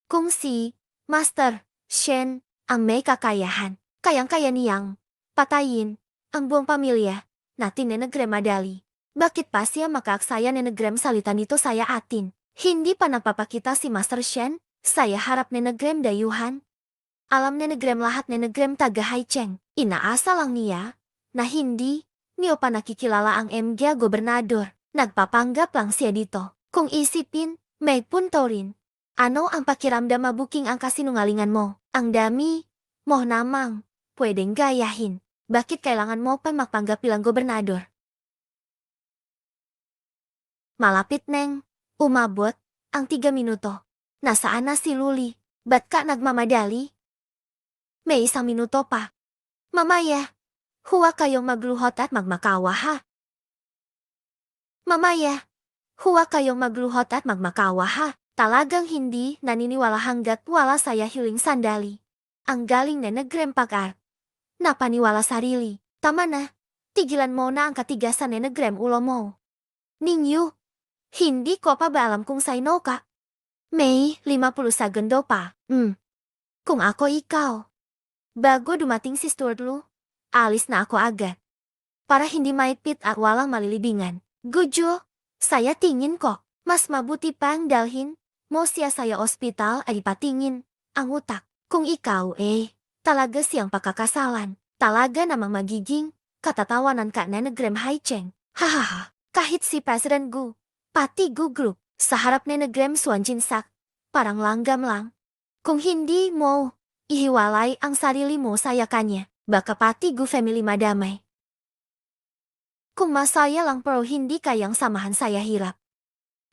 Kung si Master Shen ang may kakayahan, kayang-kaya niyang patayin ang buong pamilya natin na nagrem madali. Bakit pa siya makaaksaya na nagrem salita nito saya atin? Hindi pa nagpapakita si Master Shen, saya harap na nagrem dayuhan. Alam na nagrem lahat na nagrem taga Haicheng. Inaasa lang niya na hindi niyo pa nakikilala ang MG gobernador. Nagpapanggap lang siya dito. Kung isipin, may punto rin. Ano ang pakiramdam mabuking ang kasinungalingan mo? Ang dami mo namang pwedeng gayahin. Bakit kailangan mo pa magpanggap bilang gobernador? Malapit neng, umabot, ang 3 minuto. Nasaan na si Luli? Ba't ka nagmamadali? May 1 minuto pa. Mamaya, huwag kayong magluhot at magmakawa ha. Mamaya, huwag kayong magluhot at magmakawa ha. Talagang hindi naniniwala hanggat wala saya hiling sandali. Ang galing na nagrempag-art. Napaniwala sarili. Tama na. Tigilan mo na ang katigasan na nagrem ulo mo. Ninyo, hindi ko pa ba alam kung sino ka? May 50 segundo pa. Kung ako ikaw. Bago dumating si Stuart Lu, alis na ako agad. Para hindi maipit at walang malilibingan. Gujo, saya tingin ko. Mas mabuti pang dalhin mo siya saya ospital ay patingin ang utak. Kung ikaw talaga siyang pagkakasalan. Talaga namang magiging katatawanan ka na nagrem Haicheng. Hahaha, kahit si President Gu, pati Gu Group, sa harap na nagrem Suan Jinsak, parang langgam lang. Kung hindi mo ihiwalay ang sarili mo saya kanya, baka pati Gu family madamay. Kung masaya lang pero hindi kayang samahan saya hirap.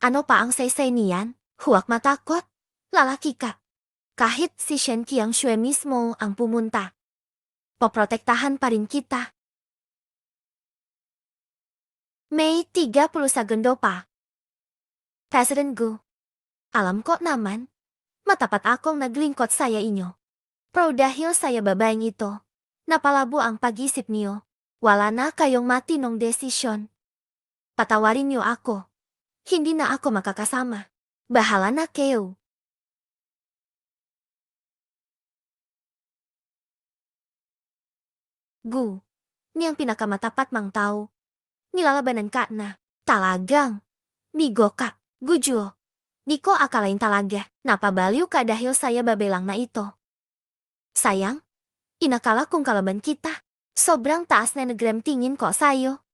Ano pa ang say-say niyan? Huwag matakot. Lalaki ka. Kahit si Shen Qiangxue mismo ang pumunta. Poprotektahan pa rin kita. May 30 segundo pa. President Gu. Alam ko naman. Matapat akong naglingkod saya inyo. Pero dahil saya babaeng ito, napalabo ang pag-isip niyo. Wala na kayong matinong desisyon. Patawarin niyo ako. Hindi na ako makakasama. Bahala na kayo. Gu, niyang pinakamatapat mang tao. Nilalabanan ka na. Talagang. Bigo ka. Gujo. Di ko akalain talaga. Napabaliw ka dahil saya babelang na ito. Sayang. Inakala kong kalaban kita. Sobrang taas na nagrem tingin ko sayo.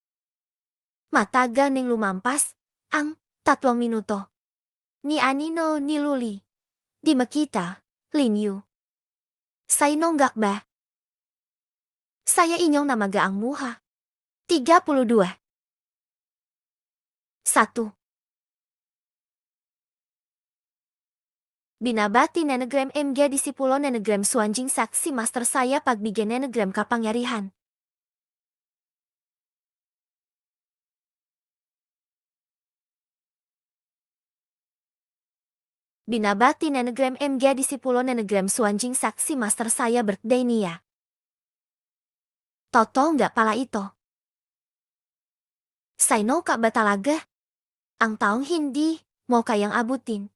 Matagal ning lumampas. Ang 3 minuto. Ni Anino ni Luli. Di makita, Lin Yu. Say nonggak ba? Saya inyong namaga ang muha. 32. 1. Binabati na nagrem MG disipulo na nagrem Suan Jinsak si master saya pagbigyan na nagrem kapangyarihan. Binabati na nagrem MG disipulo na nagrem Suan Jinsak si master saya birthday niya. Totoo nggak pala ito? Sino ka ba talaga? Ang taong hindi mo kayang abutin.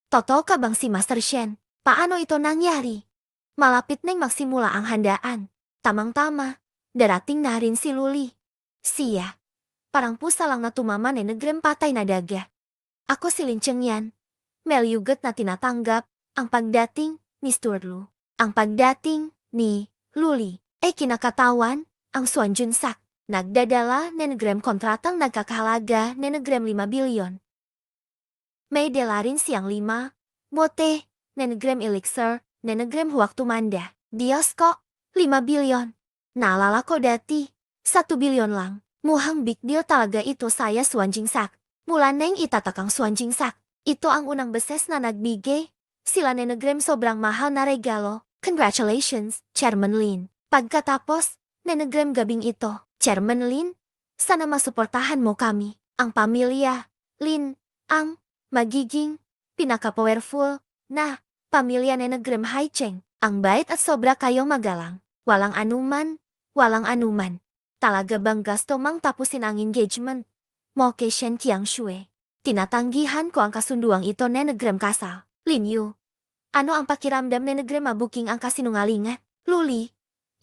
Totoo ka bang si Master Shen? Paano ito nangyari? Malapit nang magsimula ang handaan. Tamang-tama, darating na rin si Luli. Siya, parang pusa lang na tumama na nagrem patay na daga. Ako si Lin Cheng yan. Melyugat na tinatanggap ang pagdating ni Stuart Lu. Ang pagdating ni Luli ay kinakatawan ang Suan Junsak. Nagdadala na nagrem kontratang nagkakahalaga na nagrem 5 bilyon. May dala rin siyang 5 bote na nagrem elixir na nagrem huwag tumanda. Diyos ko, 5 bilyon. Naalala ko dati, 1 bilyon lang. Mukhang big deal talaga ito saya Suan Jinsak. Mula nang itatakang Suan Jinsak. Ito ang unang beses na nagbigay. Sila na nagrem sobrang mahal na regalo. Congratulations, Chairman Lin. Pagkatapos, na nagrem gabing ito, Chairman Lin, sana masuportahan mo kami. Ang pamilya, Lin, ang magiging pinaka-powerful na pamilya na nagrem Haicheng. Ang bait at sobra kayong magalang. Walang anuman, walang anuman. Talaga bang gasto mang tapusin ang engagement mo kay Shen Qiangxue? Tinatanggihan ko ang kasunduang ito na nagrem kasal. Lin Yu, ano ang pakiramdam na nagrem mabuking ang kasinungalingan? Luli,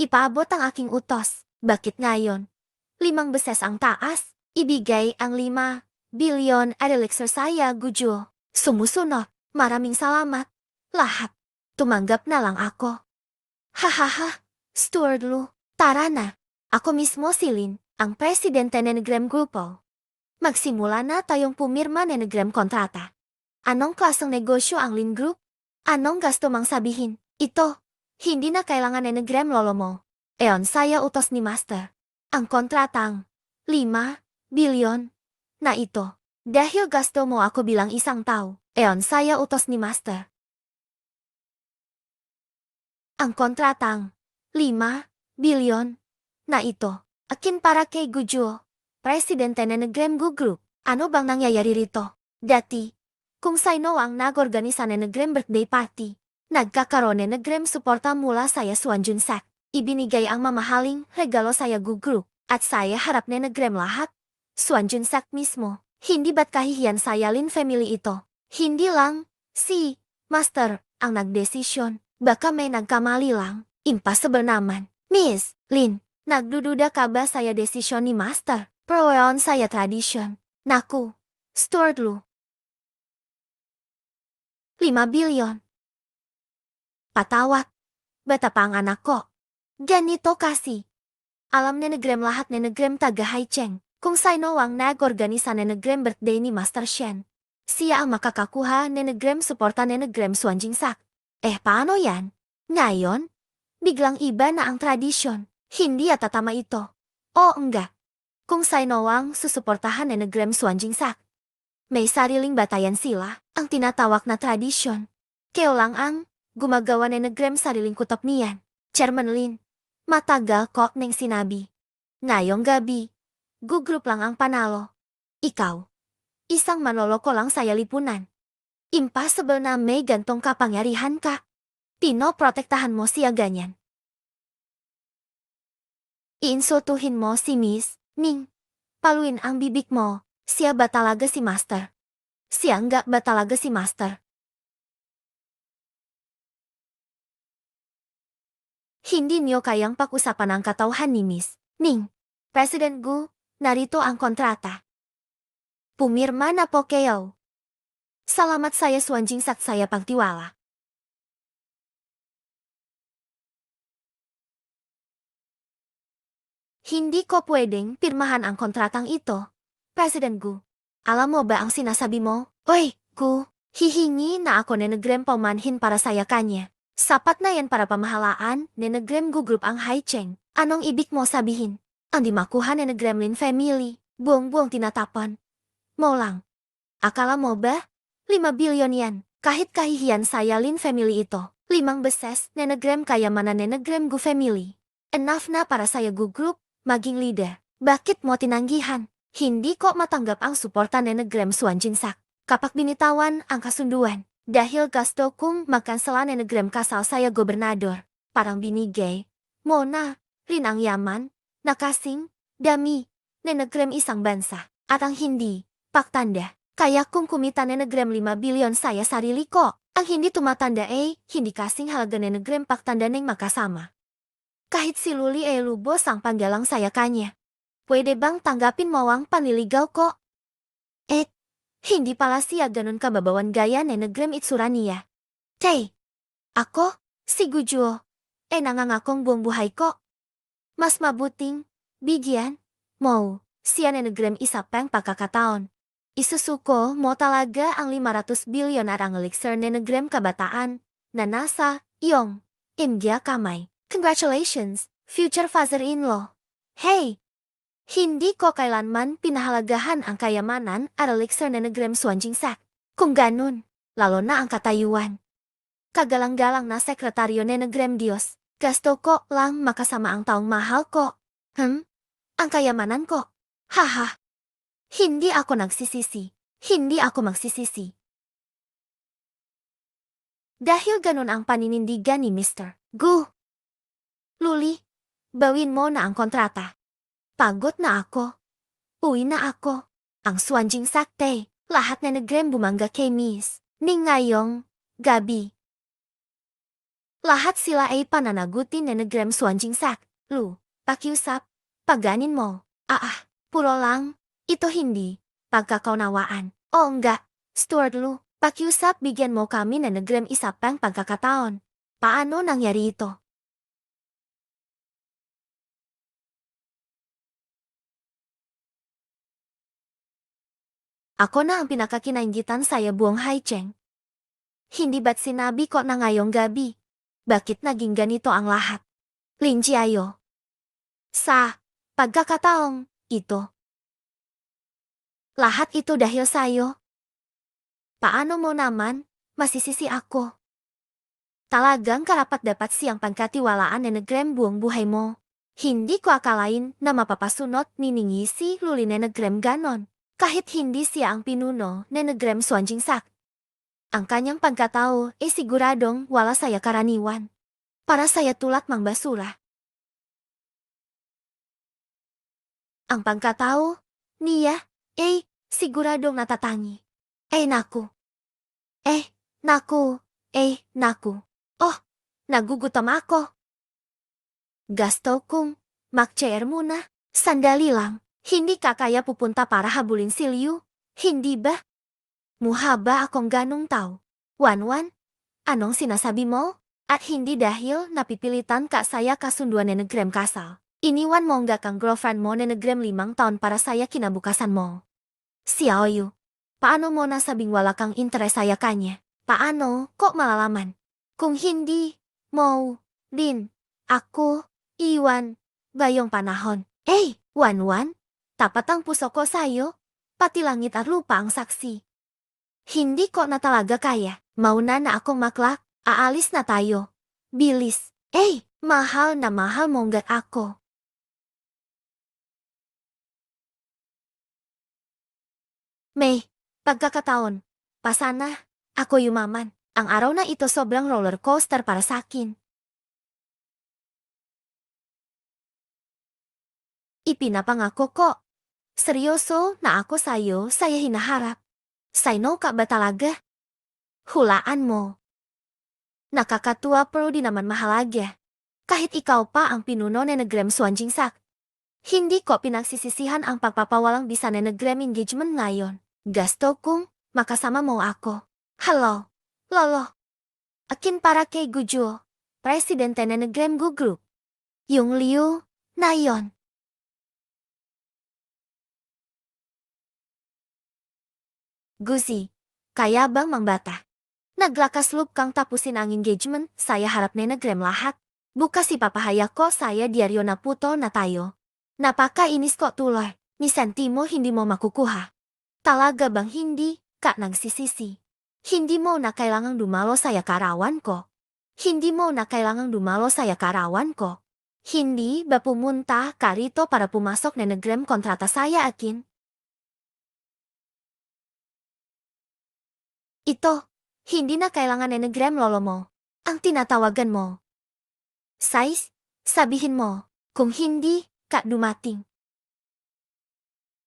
ipaabot ang aking utos. Bakit ngayon? 5 beses ang taas. Ibigay ang 5 bilyon at elixir saya, Gujo. Sumusunod. Maraming salamat. Lahat. Tumanggap na lang ako. Hahaha. Stuart Lu, tara na. Ako mismo si Lin, ang presidente ng Nagrem Grupo. Magsimula na tayong pumirma ng Nagrem kontrata. Anong klaseng negosyo ang Lin Group? Anong gasto mang sabihin? Ito, hindi na kailangan ng Nagrem lolo mo. Eon saya utos ni Master. Ang kontratang 5 bilyon na ito. Dahil gusto mo ako bilang isang tao, eon saya utos ni Master. Ang kontratang 5 bilyon na ito, akin para kay Gujo, presidente ng Negrem Gu Group. Ano bang nangyayari rito? Dati, kung sino ang nag-organisa ng Negrem birthday party, nagkakaroon ng Negrem suporta mula saya Swan Junsak. Ibinigay ang mamahaling regalo saya Gu Group, at saya harap ng Negrem lahat. Swan Junsak mismo, hindi ba't kahihiyan saya Lin family ito? Hindi lang, si Master ang nagdesisyon. Baka may nagkamali lang. Impossible naman. Miss Lin, nagdududa ka ba saya desisyon ni Master? Proyon saya tradisyon. Naku, Stuart Lu. 5 bilyon. Patawat. Bata pa ang anak ko. Ganito kasi. Alam na Negrem lahat na Negrem taga Haicheng. Kung sino ang nag-organisa na Negrem birthday ni Master Shen. Siya ang makakakuha na Negrem suporta na Negrem Swan Jingsak. Paano yan? Ngayon, biglang iba na ang tradisyon. Hindi ata tama ito. O enggak. Kung sino ang susuportahan na Negrem Swan Jingsak. May sariling batayan sila, ang tinatawag na tradisyon. Kaya lang ang gumagawa na Negrem sariling kutop niyan. Chairman Lin, matagal ko nang sinabi. Ngayong gabi, gugroup lang ang panalo. Ikaw, isang manoloko lang saya lipunan. Impossible na may gantong kapangyarihan ka. Pinoprotektahan mo siya ganyan. Iinsultuhin mo si Miss Ning. Paluin ang bibig mo. Siya ba talaga si Master? Siya enggak ba talaga si Master? Hindi niyo kayang pag-usapan ang katauhan ni Miss Ning. President Gu, narito ang kontrata. Pumirma na po kayo. Salamat saya Swan Jingsak saya pagtiwala. Hindi ko pwedeng pirmahan ang kontratang ito. President Gu, alam mo ba ang sinasabi mo? Oy, Gu, hihingi na ako na Negrem paumanhin para saya kanya. Sapat na yan para pamahalaan ni Negrem Gu Group ang Haicheng. Anong ibig mo sabihin? Ang di makuha ni Negrem Lin family, buong-buong tinatapon. Mo lang. Akala mo ba? 5 bilyon yan. Kahit kahihiyan saya Lin family ito. 5 beses na Negrem kayamanan ni Negrem Gu family. Enough na para saya Gu Group maging leader. Bakit mo tinanggihan? Hindi ko matanggap ang suporta ni Negrem Swan Jinsak. Kapag binitawan ang kasunduan, dahil gusto kong makansela ni Negrem kasal saya gobernador, parang binigay mo na rin ang yaman, nakasing, dami, ni Negrem isang bansa, at ang hindi paktanda. Kaya kung kumita ni Negrem 5 bilyon saya sarili ko, ang hindi tumatanda hindi kasing halaga ni Negrem paktanda ng makasama. Kahit si Luli lubos ang panggalang saya kanya. Pwede bang tanggapin mo ang panliligaw ko? Hindi pala siya ganun kababawan gaya ni Negrem itsura niya. Ako, si Gujo, nangangakong buong buhay ko. Mas mabuting, bigyan, mo, siya ni Negrem isa pang pagkakataon. Isusuko mo talaga ang 500 bilyon at ang elixir ni Negrem kabataan, na nasa iyong imgya kamay. Congratulations, future father-in-law. Hey! Hindi ko kailanman pinahalagahan ang kayamanan at elixir na Negrem Swan Jingsak. Kung ganun, lalo na ang katayuan. Kagalang-galang na sekretaryo ni Negrem Dios, gusto ko lang makasama ang taong mahal ko. Ang kayamanan ko. Haha. Hindi ako nagsisisi. Hindi ako magsisisi. Dahil ganun ang paninindigan ni Mr. Gu. Luli, bawin mo na ang kontrata. Pagod na ako. Uwi na ako. Ang Swan Jingsak lahat na Negrem bumangga kay Miss Ning ngayong gabi. Lahat sila ay pananagutin na Negrem Swan Jingsak. Lu, pakiusap, paganin mo. Puro lang. Ito hindi pagkakaunawaan. O enggak, Stuart Lu, pakiusap bigyan mo kami na Negrem isa pang pagkakataon. Paano nangyari ito? Ako na ang pinakakinainggitan saya buong Haicheng. Hindi ba't sinabi ko na ngayong gabi? Bakit naging ganito ang lahat? Lin Jiayo. Sa pagkakataong ito, Lahat itu dahil sayo. Paano mo naman, masisisi ako. Talagang karapat dapat siyang pangkatiwalaan na nagrem buong buhay mo. Hindi ko akalain na mapapasunot ni Ningisi luli na nagrem ganon. Kahit hindi siya ang pinuno na nagrem Swanjingsak. Ang kanyang pagkatao ay siguradong wala saya karaniwan. Para saya tulad mang basura. Ang pagkatao niya ay siguradong natatangi. Naku. Naku. Naku. Oh, nagugutom ako. Gasto kong mag-chair muna. Sandali lang. Hindi ka kaya pupunta para habulin si Liu? Hindi ba? Mukha ba akong ganong tao? Wanwan, anong sinasabi mo? At hindi dahil napipilitan ka saya kasunduan na nagrem kasal. Iniwan mo nga kang girlfriend mo na nagrem 5 taon para saya kinabukasan mo. Xiaoyu, paano mo nasabing wala kang interes saya kanya? Paano kok malalaman? Kung hindi mo din ako iwan bayong panahon. Wanwan, tapat ang puso ko sa'yo, pati langit at lupa ang saksi. Hindi ko na talaga kaya. Mauna na akong maklak, aalis na tayo. Bilis. Mahal na mahal monggat ako. May pagkakataon, pasana, ako yumaman. Ang araw na ito sobrang roller coaster para sa akin. Ipinapangako ko. Seryoso na ako sa'yo, saya hinaharap. Sino ka ba talaga? Hulaan mo. Nakakatuwa pero di naman mahalaga. Kahit ikaw pa ang pinuno na nagrem Swanjingsak. Hindi ko pinagsisisihan ang pagpapawalang bisa na nagrem engagement ngayon. Gasto kong makasama mo ako. Hello, lolo. Akin para kay Gujo, presidente na nagrem Gu Group. Yung Liu, na yon. Guzi, kaya bang mangbata? Naglakas loob kang tapusin ang engagement, saya harap na nagrem lahat. Bukas ipapahaya ko saya diaryo na puto na tayo. Napakainis ko tuloy, ni sentimo hindi mo makukuha. Talaga bang hindi ka nagsisisi? Hindi mo na kailangang dumalo saya karawan ko. Hindi mo na kailangang dumalo saya karawan ko. Hindi ba pumunta ka rito para pumasok na nagrem kontrata saya akin? Ito, hindi na kailangan na nagrem lolo mo. Ang tinatawagan mo. Size, sabihin mo, kung hindi ka dumating.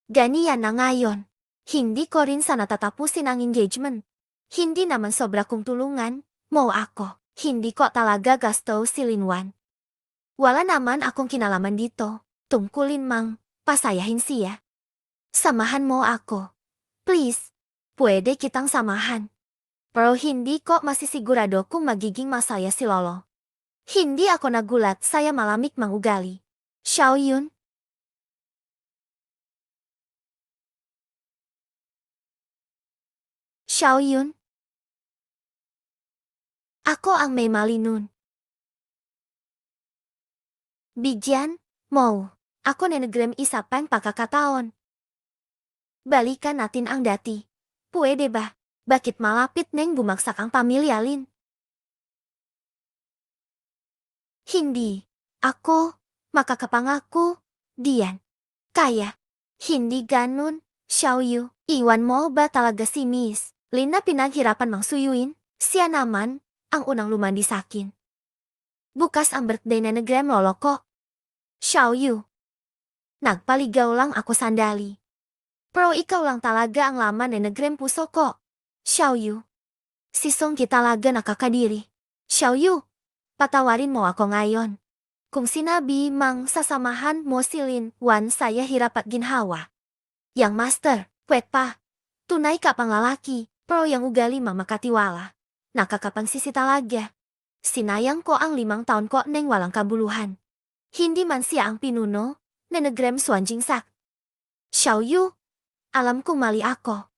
Ganiyan na ngayon. Hindi ko rin sana tatapusin ang engagement. Hindi naman sobra kong tulungan mo ako. Hindi ko talaga gasto si Linwan. Wala naman akong kinalaman dito. Tungkulin mang pasayahin siya. Samahan mo ako. Please. Pwede kitang samahan. Pero hindi ko masisigurado kung magiging masaya si Lolo. Hindi ako nagulat saya malamig mang ugali. Xiaoyun. Xiaoyun. Ako ang may mali nun. Bigyan mo. Ako na nagrem isa pang pagkakataon. Balikan natin ang dati. Pwede ba? Bakit malapit neng bumagsak ang pamilya Lin? Hindi. Ako, makakapangako, diyan. Kaya. Hindi ganun, Xiaoyu. Iwan mo ba talaga si Miss Lin na pinaghirapan mang suyuin? Siya naman, ang unang lumandi sakin. Bukas ang birthday na nagrem lolo ko. Xiaoyu. Nagpaligaw lang ako sandali. Pero ikaw lang talaga ang laman na nagrem puso ko. Xiaoyu. Si Songki talaga nakakadiri. Xiaoyu, patawarin mo ako ngayon. Kung sinabi mang sasamahan mo si Lin Wan saya hirap at ginhawa. Yang master, pwet pa. Tunay ka pang lalaki, pero yang ugali mang makatiwala. Nakakapangsisi talaga. Sinayang ko ang 5 taon ko neng walang kabuluhan. Hindi man siya ang pinuno na nagrem Swanjingsak. Xiaoyu, alam kong mali ako.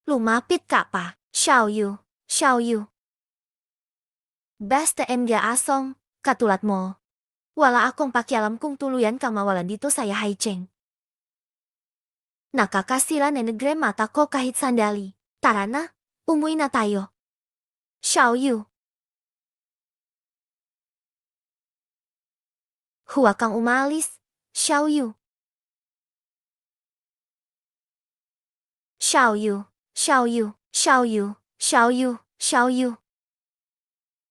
Lumapit ka pa, Xiaoyu, Xiaoyu. Basta mga asong, katulad mo. Wala akong pakialam kung tuluyan kang mawalan dito sa Yahaicheng. Nakakasira nenegrem mata ko kahit sandali. Tara na, umuwi na tayo. Xiaoyu. Huwag kang umalis, Xiaoyu. Xiaoyu, Xiaoyu, Xiaoyu, Xiaoyu, Xiaoyu.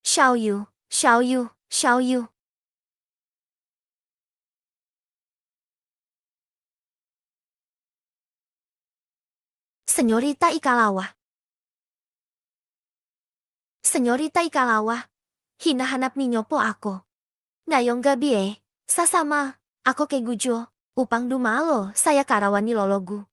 Xiaoyu, Xiaoyu, Xiaoyu. Senyorita Ikalawa. Senyorita Ikalawa, hinahanap ninyo po ako. Ngayong gabi sasama ako kay Gujo upang dumalo saya karawan ni Lologu.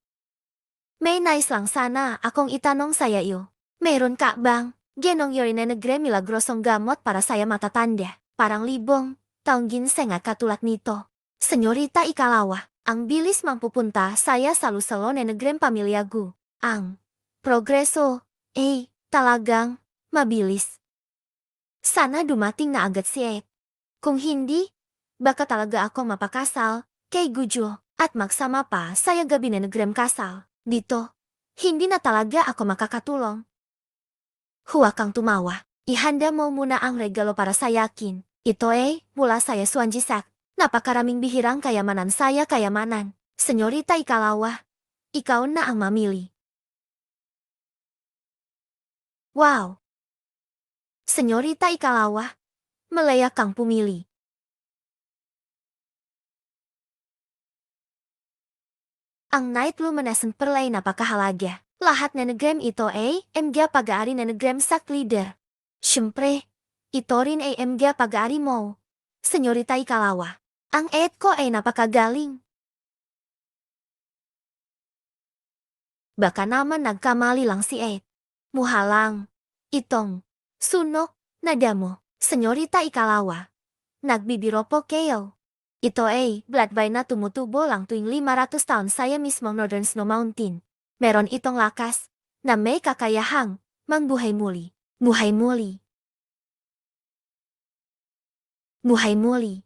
May nais lang sana akong itanong saya iyo. Meron ka bang genong yori nenegre milagrosong gamot para saya matatanda? Parang libong taong ginseng at katulad nito. Senyorita Ikalawa, ang bilis mampupunta saya sa lusalo nenegrem pamilyagu. Ang progreso talagang mabilis. Sana dumating na agad si Ed. Kung hindi, baka talaga ako mapakasal kay Gujo at magsama pa saya gabi nenegrem kasal. Dito, hindi na talaga ako makakatulong. Huwag kang tumawa. Ihanda mo muna ang regalo para sa yakin. Ito mula saya Suanjisak. Napakaraming bihirang kayamanan saya kayamanan. Senyorita Ikalawa, ikaw na ang mamili. Wow! Senyorita Ikalawa, malayak kang pumili. Ang night luminescent perlay napakahalaga. Lahat na negrem ito mga pag-aari na negrem sak leader. Siyempre, ito rin mga pag-aari mo. Senyorita Ikalawa, ang ko napakagaling. Baka naman nagkamali lang si Ed. Muhalang, itong sunok na damo. Senyorita Ikalawa, nagbibiro po kayo. Ito blood vine na tumutubo lang tuwing 500 taon saya mismong Northern Snow Mountain. Meron itong lakas na may kakayahang mangbuhay muli. Muhay muli. Muhay muli.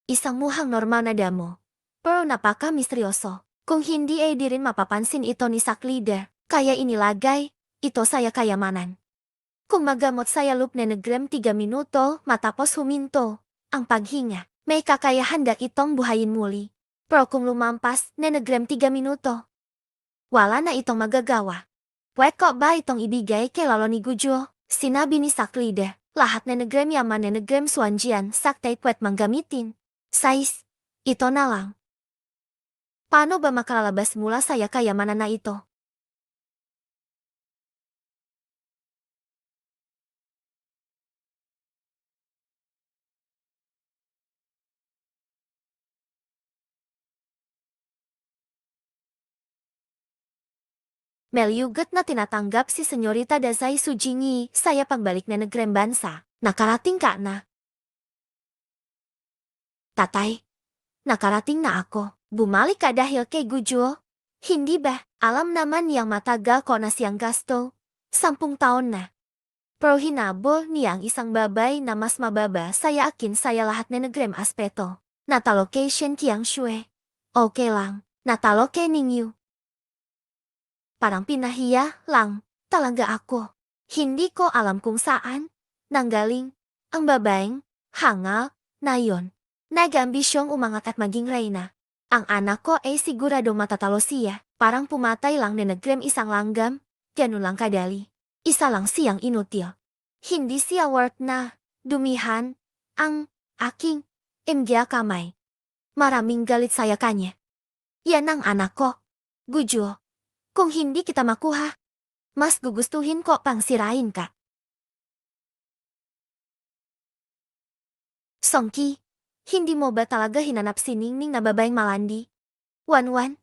Isang muhang normal na damo. Pero napaka-misteryoso. Kung hindi di rin mapapansin ito ni Sak Leader, kaya inilagay ito saya kayamanan. Kung magamot saya loop na negrem 3 minuto matapos huminto ang paghinga, may kakayahan dak itong buhayin muli. Pero kung lumampas na negrem 3 minuto, wala na itong magagawa. Pwede ko ba itong ibigay kay lolo ni Gujo? Sinabi ni Sak Leader, lahat na negrem yaman na negrem Suanjian saktay pwede manggamitin. Size, ito na lang. Paano ba makalalabas mula saya kayamanan na ito? Melyugat na tinatanggap si Senyorita Dazai Sujingi saya pagbalik na negrem bansa. Nakarating ka na. Tatay, nakarating na ako. Bumalik ka dahil kay Gujo? Hindi ba? Alam naman niyang matagal ko na siyang gasto. 10 taon na. Pero hinabol niya ang isang babay na mas mababa saya akin saya lahat na negrem aspeto. Natalo kay Shen Qiangshue. Okay lang, natalo kay Ningyu. Parang pinahiya lang talaga ako. Hindi ko alam kung saan nanggaling ang babaeng hangal na yon. Nag-ambisyong umangat at maging reyna. Ang anak ko sigurado matatalo siya. Parang pumatay lang na nagkrem isang langgam. Ganun lang kadali. Isa lang siyang inutil. Hindi siya worth na dumihan ang aking mga kamay. Maraming galit saya kanya. Yan ang anak ko. Gujo. Kung hindi kita makuha, mas gugustuhin ko pang sirain ka. Songki, hindi mo ba talaga hinanap si Ningning na babaeng malandi? Wanwan,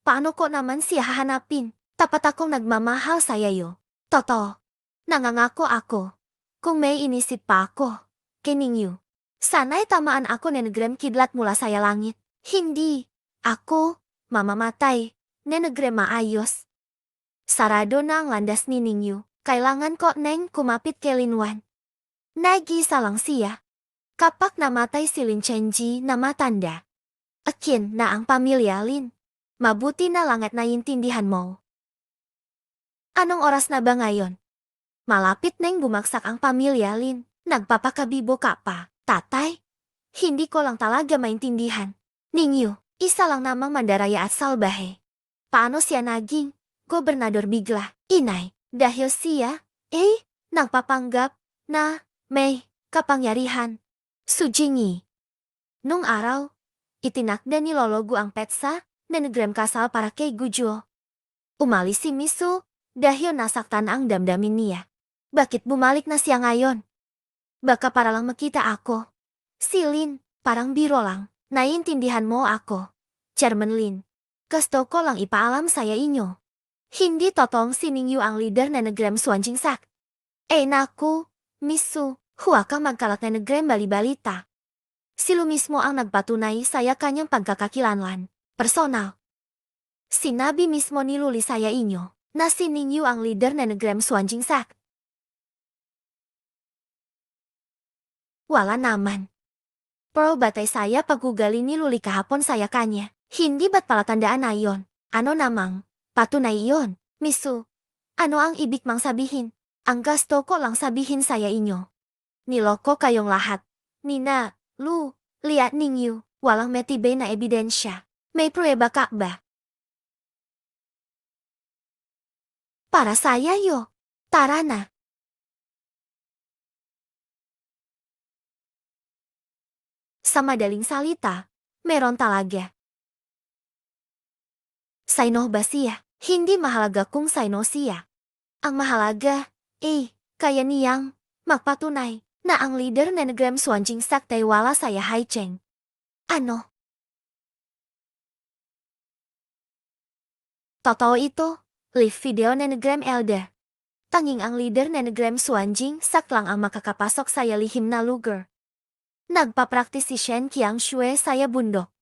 paano ko naman siya hahanapin? Tapat akong nagmamahal sa iyo. Totoo, nangangako ako. Kung may inisip pa ako, kay Ningyu, sana'y tamaan ako na negrem kidlat mula sa langit. Hindi, ako, mamamatay. Nenegrem maayos. Sarado na ang landas ni Ningyu. Kailangan ko neng kumapit kay Linwan. Nag-isa lang siya. Kapag namatay si Lin Chenji na matanda, akin na ang pamilya Lin. Mabuti na langat na intindihan mo. Anong oras na ba ngayon? Malapit neng bumagsak ang pamilya Lin. Nagpapakabibo ka pa, tatay? Hindi ko lang talaga maintindihan. Ningyu, isa lang namang mandaraya at salbahe. Paano siya naging gobernador bigla? Inay, dahil siya, nagpapanggap na may kapangyarihan. Sujingi. Nung araw, itinakda ni Lologu ang petsa na nagrem kasal para kay Gujo. Umalis si Misu dahil nasaktan ang damdamin niya. Bakit bumalik na siya ngayon? Baka para lang makita ako. Si Lin, parang biro lang. Naiintindihan mo ako. Chairman Lin, gusto ko lang ipaalam saya inyo. Hindi totoong si Ningyu ang leader na nagrem Swanjingsak. Naku, Misu, huwag kang magkalat na nagrem bali-balita. Silo mismo ang nagpatunay saya kanyang pagkakakilanlan. Personal. Sinabi mismo ni Luli saya inyo na si Ningyu ang leader na nagrem Swanjingsak. Wala naman. Pero batay saya pagugali ni Luli kahapon saya kanya. Hindi ba't pala tandaan na iyon? Ano namang? Patunay iyon, Misu. Ano ang ibig mang sabihin? Ang gusto ko lang sabihin saya inyo. Niloko kayong lahat. Nina, Lu, liat Ningyu. Walang metibay na ebidensya. May prueba ka ba? Para saya yo. Tara na. Sa madaling salita, meron talaga. Saino ba siya? Hindi mahalaga kung saino siya. Ang mahalaga, kaya niyang magpatunay na ang leader na nagrem Swanjingsak tay wala saya Haicheng. Ano? Totoo ito, live video na nagrem Elder. Tanging ang leader na nagrem Swanjingsak lang ang makakapasok saya lihim na lugar. Nagpapraktis si Shen Qiangshue saya bundok.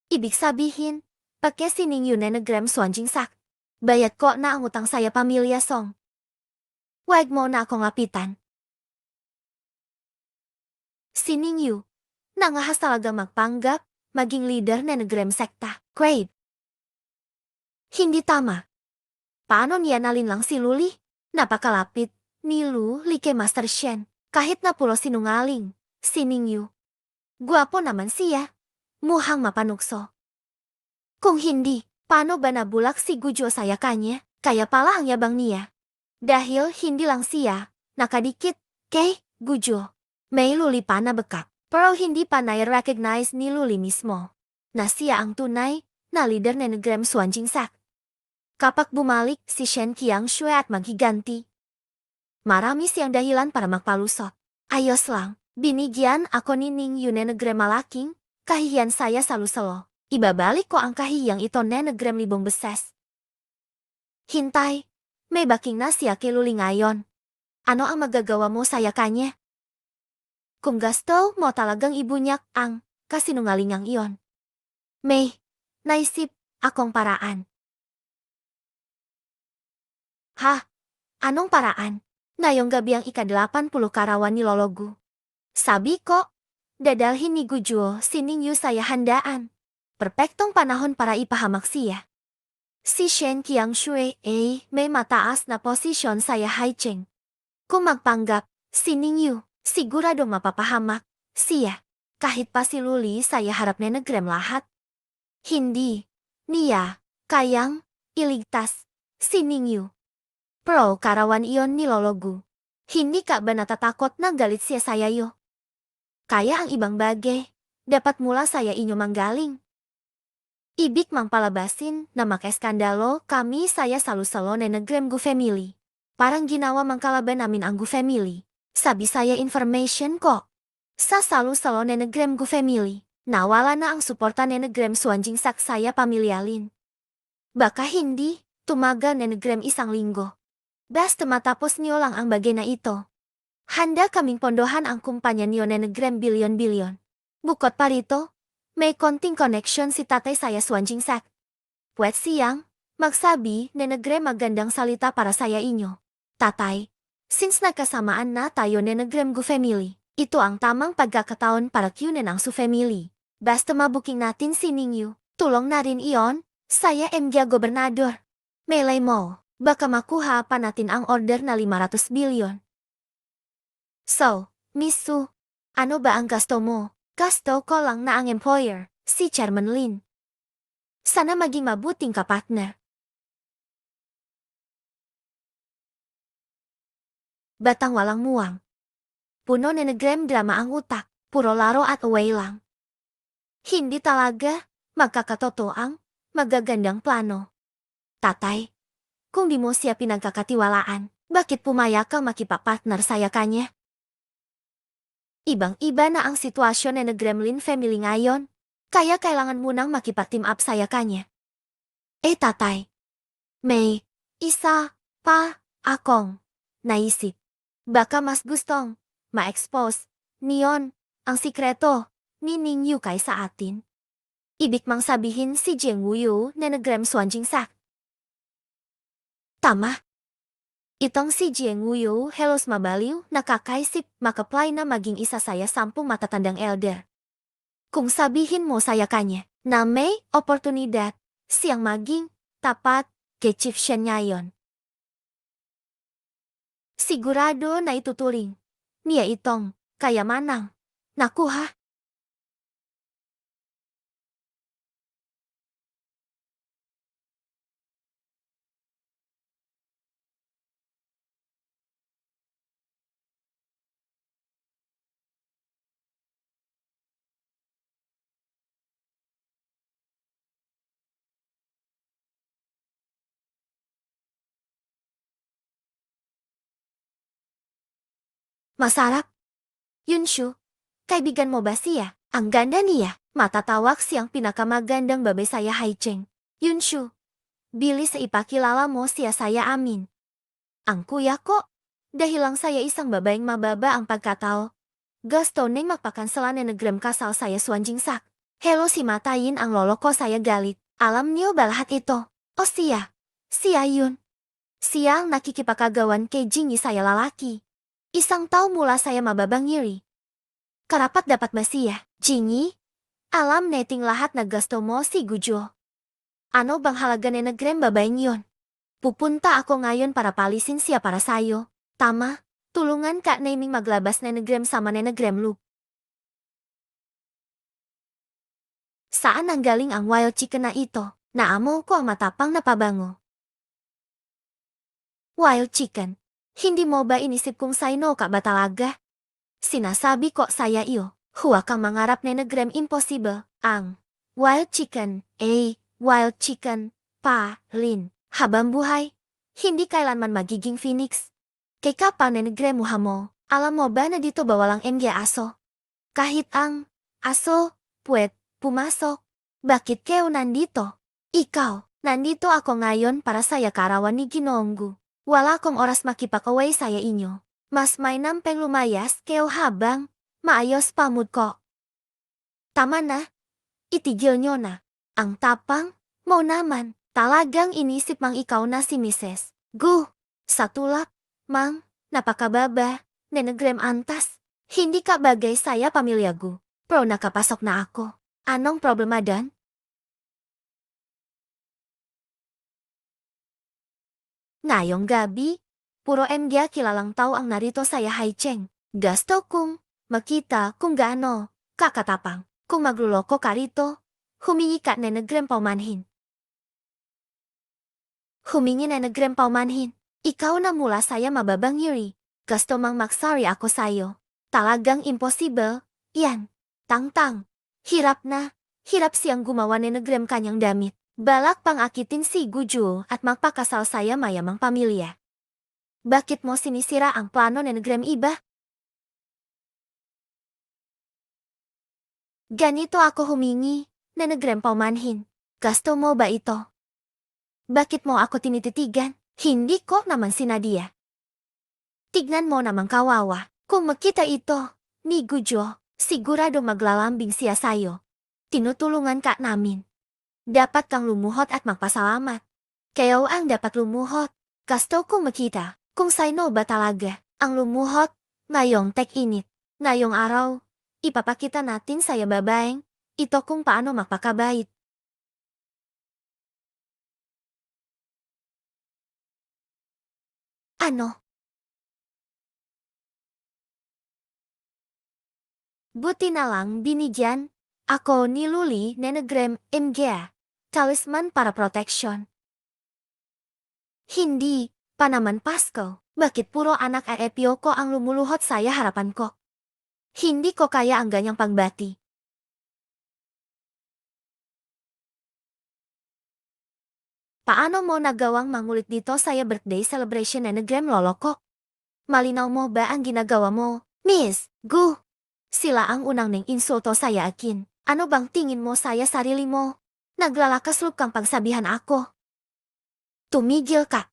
Ibig sabihin, pagka si Ningyu na nagrem Swanjingsak, bayad ko na ang utang saya pamilya Song. Huwag mo na akong lapitan. Si Ningyu, nangahas talaga magpanggap, maging leader na nagrem sekta. Grade. Hindi tama. Paano niya nalinlang si Luli? Napakalapit ni Lu Li kay Master Shen, kahit na puro sinungaling. Si Ningyu. Guwapo naman siya. Mukhang mapanukso. Kung hindi, paano ba nabulak si Gujo saya kanya? Kaya pala ang yabang niya. Dahil hindi lang siya, nakadikit, kay Gujo. May Luli pa na bekak. Pero hindi pa na-recognize ni Luli mismo na siya ang tunay na leader na nagrem Swanjingsak. Kapag bumalik si Shen Qiangshue at maghiganti, marami siyang dahilan para magpalusot. Ayos lang. Binigyan ako ni Ningyu na nagrem malaking kahihiyan saya salusalo. Ibabalik ko ang kahiyang ito na nagrem libong beses. Hintay, may baking na siya kay Luli ngayon. Ano ang magagawa mo saya kanya? Kung gusto mo talagang ibunyak ang kasinungalingang iyon. May naisip akong paraan. Ha? Anong paraan? Ngayong gabi ang ika-80 karawan ni Lologu. Sabi ko, dadalhin ni Gujo si Ningyu saya handaan. Perpektong panahon para ipahamak siya. Si Shen Qiangshue may mataas na posisyon saya Haicheng. Kung magpanggap, si Ningyu, sigurado mapapahamak siya. Kahit pa si Luli saya harap na nagrem lahat. Hindi niya kayang iligtas si Ningyu. Pero karawan iyon ni Lologu. Hindi ka ba natatakot na galit siya saya yo? Kaya ang ibang bagay, dapat mula saya inyo manggaling. Ibig mang palabasin na makaeskandalo kami saya salusalo na nagrem Gu family. Parang ginawa mang kalaban namin ang Gu family. Sabi saya information ko. Sa salusalo na nagrem Gu family, nawala na ang suporta na nagrem Swanjingsak saya pamilyalin. Baka hindi, tumagal na nagrem isang linggo. Basta matapos niyo lang ang bagay na ito. Handa kaming pondohan ang kumpanya niyo na nagrem bilyon-bilyon. Bukod pa rito, may konting connection si tatay saya Swanjingsak. Puwet siyang magsabi na nagrem magandang salita para saya inyo. Tatay, since nagkasamaan na tayo na nagrem Gu family, ito ang tamang pagkakataon para kunin ang su family. Basta mabuking natin si Ningyu, tulong na rin iyon Saya MG Gobernador. Melay mo, baka makuha pa natin ang order na 500 bilyon. So, Miss Su, ano ba ang gasto mo? Gasto ko lang na ang employer, si Chairman Lin. Sana maging mabuting kapartner. Batang walang muwang. Puno nanagram drama ang utak, puro laro at away lang. Hindi talaga, magkakatotoang, magagandang plano. Tatay, kung di mo siya pinagkakatiwalaan, bakit pumayag kang makipapatner saya kanya? Ibang-iba na ang sitwasyon na Gremlin family ngayon, kaya kailangan munang makipag-team up saya kanya. Tatay, may isa pa akong naisip. Baka mas gustong ma-expose niyon ang sikreto ni Ning Yukay sa atin. Ibig mang sabihin si Jeng Wuyu na Grem Swanjing Sak. Tama. Itong si Jeng Wuyu helos mabaliw nakakaisip makapply na maging isa saya 10 matatandang elder. Kung sabihin mo saya kanya na may oportunidad siyang maging tapat kay Chief Shen ngayon. Sigurado na ituturing niya itong kayamanang nakuha. Masarap. Yunshu, kaibigan mo ba siya? Ang ganda niya. Matatawag siyang pinakamagandang babae saya Haicheng. Yunshu, bilis sa ipakilala mo siya saya amin. Ang kuya ko, dahil lang saya isang babaeng mababa ang pagkatao. Gusto nang magpakansala na nagrem kasal saya Swanjing Sak. Hello si matayin ang lolo ko saya galit. Alam niyo ba lahat ito? O siya? Siya yun. Siya ang nakikipakagawan kay Jingy saya lalaki. Isang taon mula saya mababang ngiri. Karapat dapat ba siya, Jingy? Alam neting lahat na gusto mo si Gujo. Ano bang halaga na nagrem babaeng yon? Pupunta ako ngayon para palisin siya para sayo. Tama, tulungan ka naming maglabas na nagrem sama na nagrem loop. Saan ang galing ang wild chicken na ito? Naamo ko ang matapang na pabango. Wild chicken. Hindi mo ba inisip kung sino ka ba talaga? Sinasabi ko saya iyo, huwag kang mangarap na nagrem impossible. Ang wild chicken, wild chicken, pa, Lin, habang buhay, hindi kailanman magiging phoenix. Kay kapal na nagremuha mo, alam mo ba na dito ba walang MG aso? Kahit ang aso, puwet, pumasok. Bakit kayo nandito? Ikaw, nandito ako ngayon para saya karawan ni Ginoonggu. Wala akong oras makipakaway saya inyo. Mas may nampeng lumayas kayo habang maayos pamud ko. Tama na. Itigil nyo na. Ang tapang mo naman. Talagang inisip mang ikaw na si Mrs. Gu. Sa tulak, mang, napakababa, na nagrem antas. Hindi ka bagay saya pamilya Gu. Pero nakapasok na ako. Anong problema dan? Ngayong gabi, puro MG kilalang tao ang narito saya Haicheng. Gasto kong makita kung gaano kakatapang. Kung magluloko ka rito, humingi ka na nagrem paumanhin. Humingi na nagrem paumanhin. Ikaw na mula saya mababang yuri. Gasto mang magsari ako sayo. Talagang impossible. Yan. Tang-tang. Hirap na. Hirap siyang gumawa na nagrem kanyang damit. Balak pang akitin si Guju at magpakasal saya mayamang pamilya. Bakit mo sinisira ang plano na nagrem iba? Ganito ako humingi na nagrem paumanhin. Gasto mo ba ito? Bakit mo ako tinititigan? Hindi ko naman sinadia. Tignan mo namang kawawa. Kung makita ito ni Gujo, sigurado maglalambing siya sayo. Tinutulungan ka namin. Dapat kang lumuhot at magpasalamat. Kayo ang dapat lumuhot. Gusto kong makita kung sino ba talaga ang lumuhot ngayong tech-init. Ngayong araw, ipapakita natin sa babaeng ito kung paano magpakabait. Ano? Buti na lang binigyan ako ni Luli Nenegram MGA. Talisman para protection. Hindi pa naman Pasko. Bakit puro anak Aepio ko ang lumuluhot saya harapan ko? Hindi ko kaya ang ganyang pagbati. Paano mo nagawang mangulit dito saya birthday celebration Nenegram lolo ko? Malinaw mo ba ang ginagawa mo, Miss Gu? Sila ang unang ning insulto saya akin. Ano bang tingin mo saya sarili mo? Naglalakas loob kang pagsabihan ako. Tumigil ka.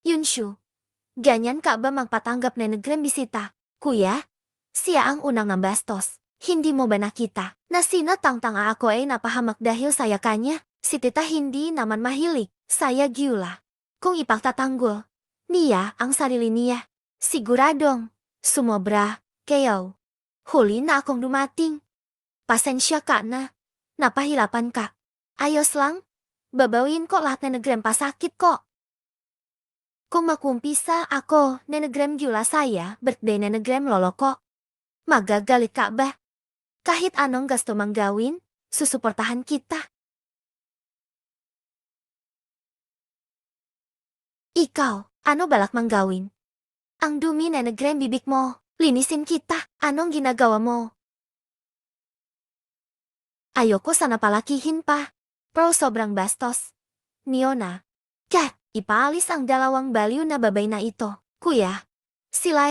Yunshu, ganyan ka ba magpatanggap na nagrembisita? Kuya, siya ang unang nambastos. Hindi mo ba nakita na sinatangtang ako ay napahamak dahil saya kanya? Si tita hindi naman mahilig, saya giula. Kung ipagtatanggol, niya ang sarili niya. Siguradong, sumobra, kayo. Huli na akong dumating. Pasensya ka na, napahirapan ka. Ayos lang, babawin ko lahat na nagrempasakit ko. Kung makumpisa ako na nagrem giula saya, birthday na nagrem lolo ko. Magagalit ka ba? Kahit anong gasto mang gawin, susuportahan kita. Ikaw, ano balak mang gawin? Ang dumi na nagrem bibig mo, linisin kita. Anong ginagawa mo? Ayoko sana palakihin pa. Pero sobrang bastos. Niona. Kat, ipaalis ang dalawang baliw na babay na ito. Kuya, sila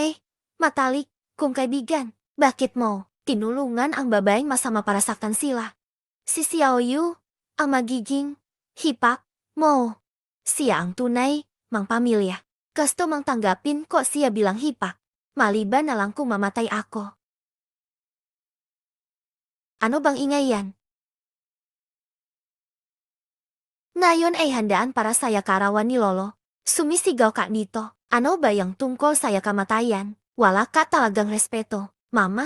matalik, kung kaibigan. Bakit mo tinulungan ang babaeng masama para saktan sila? Si Xiao Yu, ang magiging hipak mo. Siya ang tunay, mang pamilya. Gusto mang tanggapin ko siya bilang hipak. Maliban na lang kung mamatay ako. Ano bang ingay yan? Ngayon ay handaan para saya karawan ni Lolo. Sumisigaw ka dito. Ano ba yung tungkol saya kamatayan? Wala ka talagang respeto. Mama,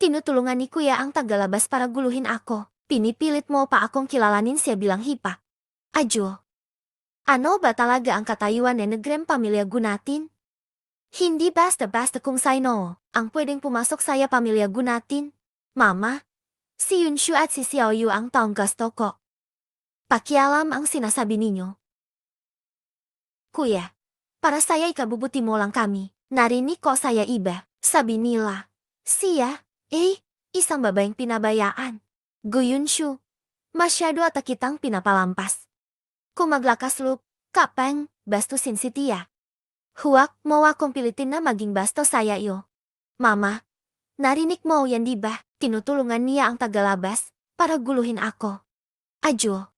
tinutulungan ni Kuya ang tagalabas para guluhin ako. Pinipilit mo pa akong kilalanin siya bilang hipa. Ajo. Ano ba talaga ang katayuan na nagrem pamilya gunatin? Hindi basta-basta kung sino ang pwedeng pumasok saya pamilya gunatin. Mama, si Yunshu at si Xiaoyu ang taong gusto ko. Pakialam ang sinasabi ninyo. Kuya, para saya ikabubuti mo lang kami. Narinig ko saya iba, sabi nila. Siya, isang babaeng pinabayaan. Guyunshu, masyado ata kitang pinapalampas. Kung maglakas loob, kapang, bastusin si Tia. Huwag mo akong pilitin na maging basto saya iyo. Mama, narinig mo yan diba? Tinutulungan niya ang tagalabas para guluhin ako. Ajo.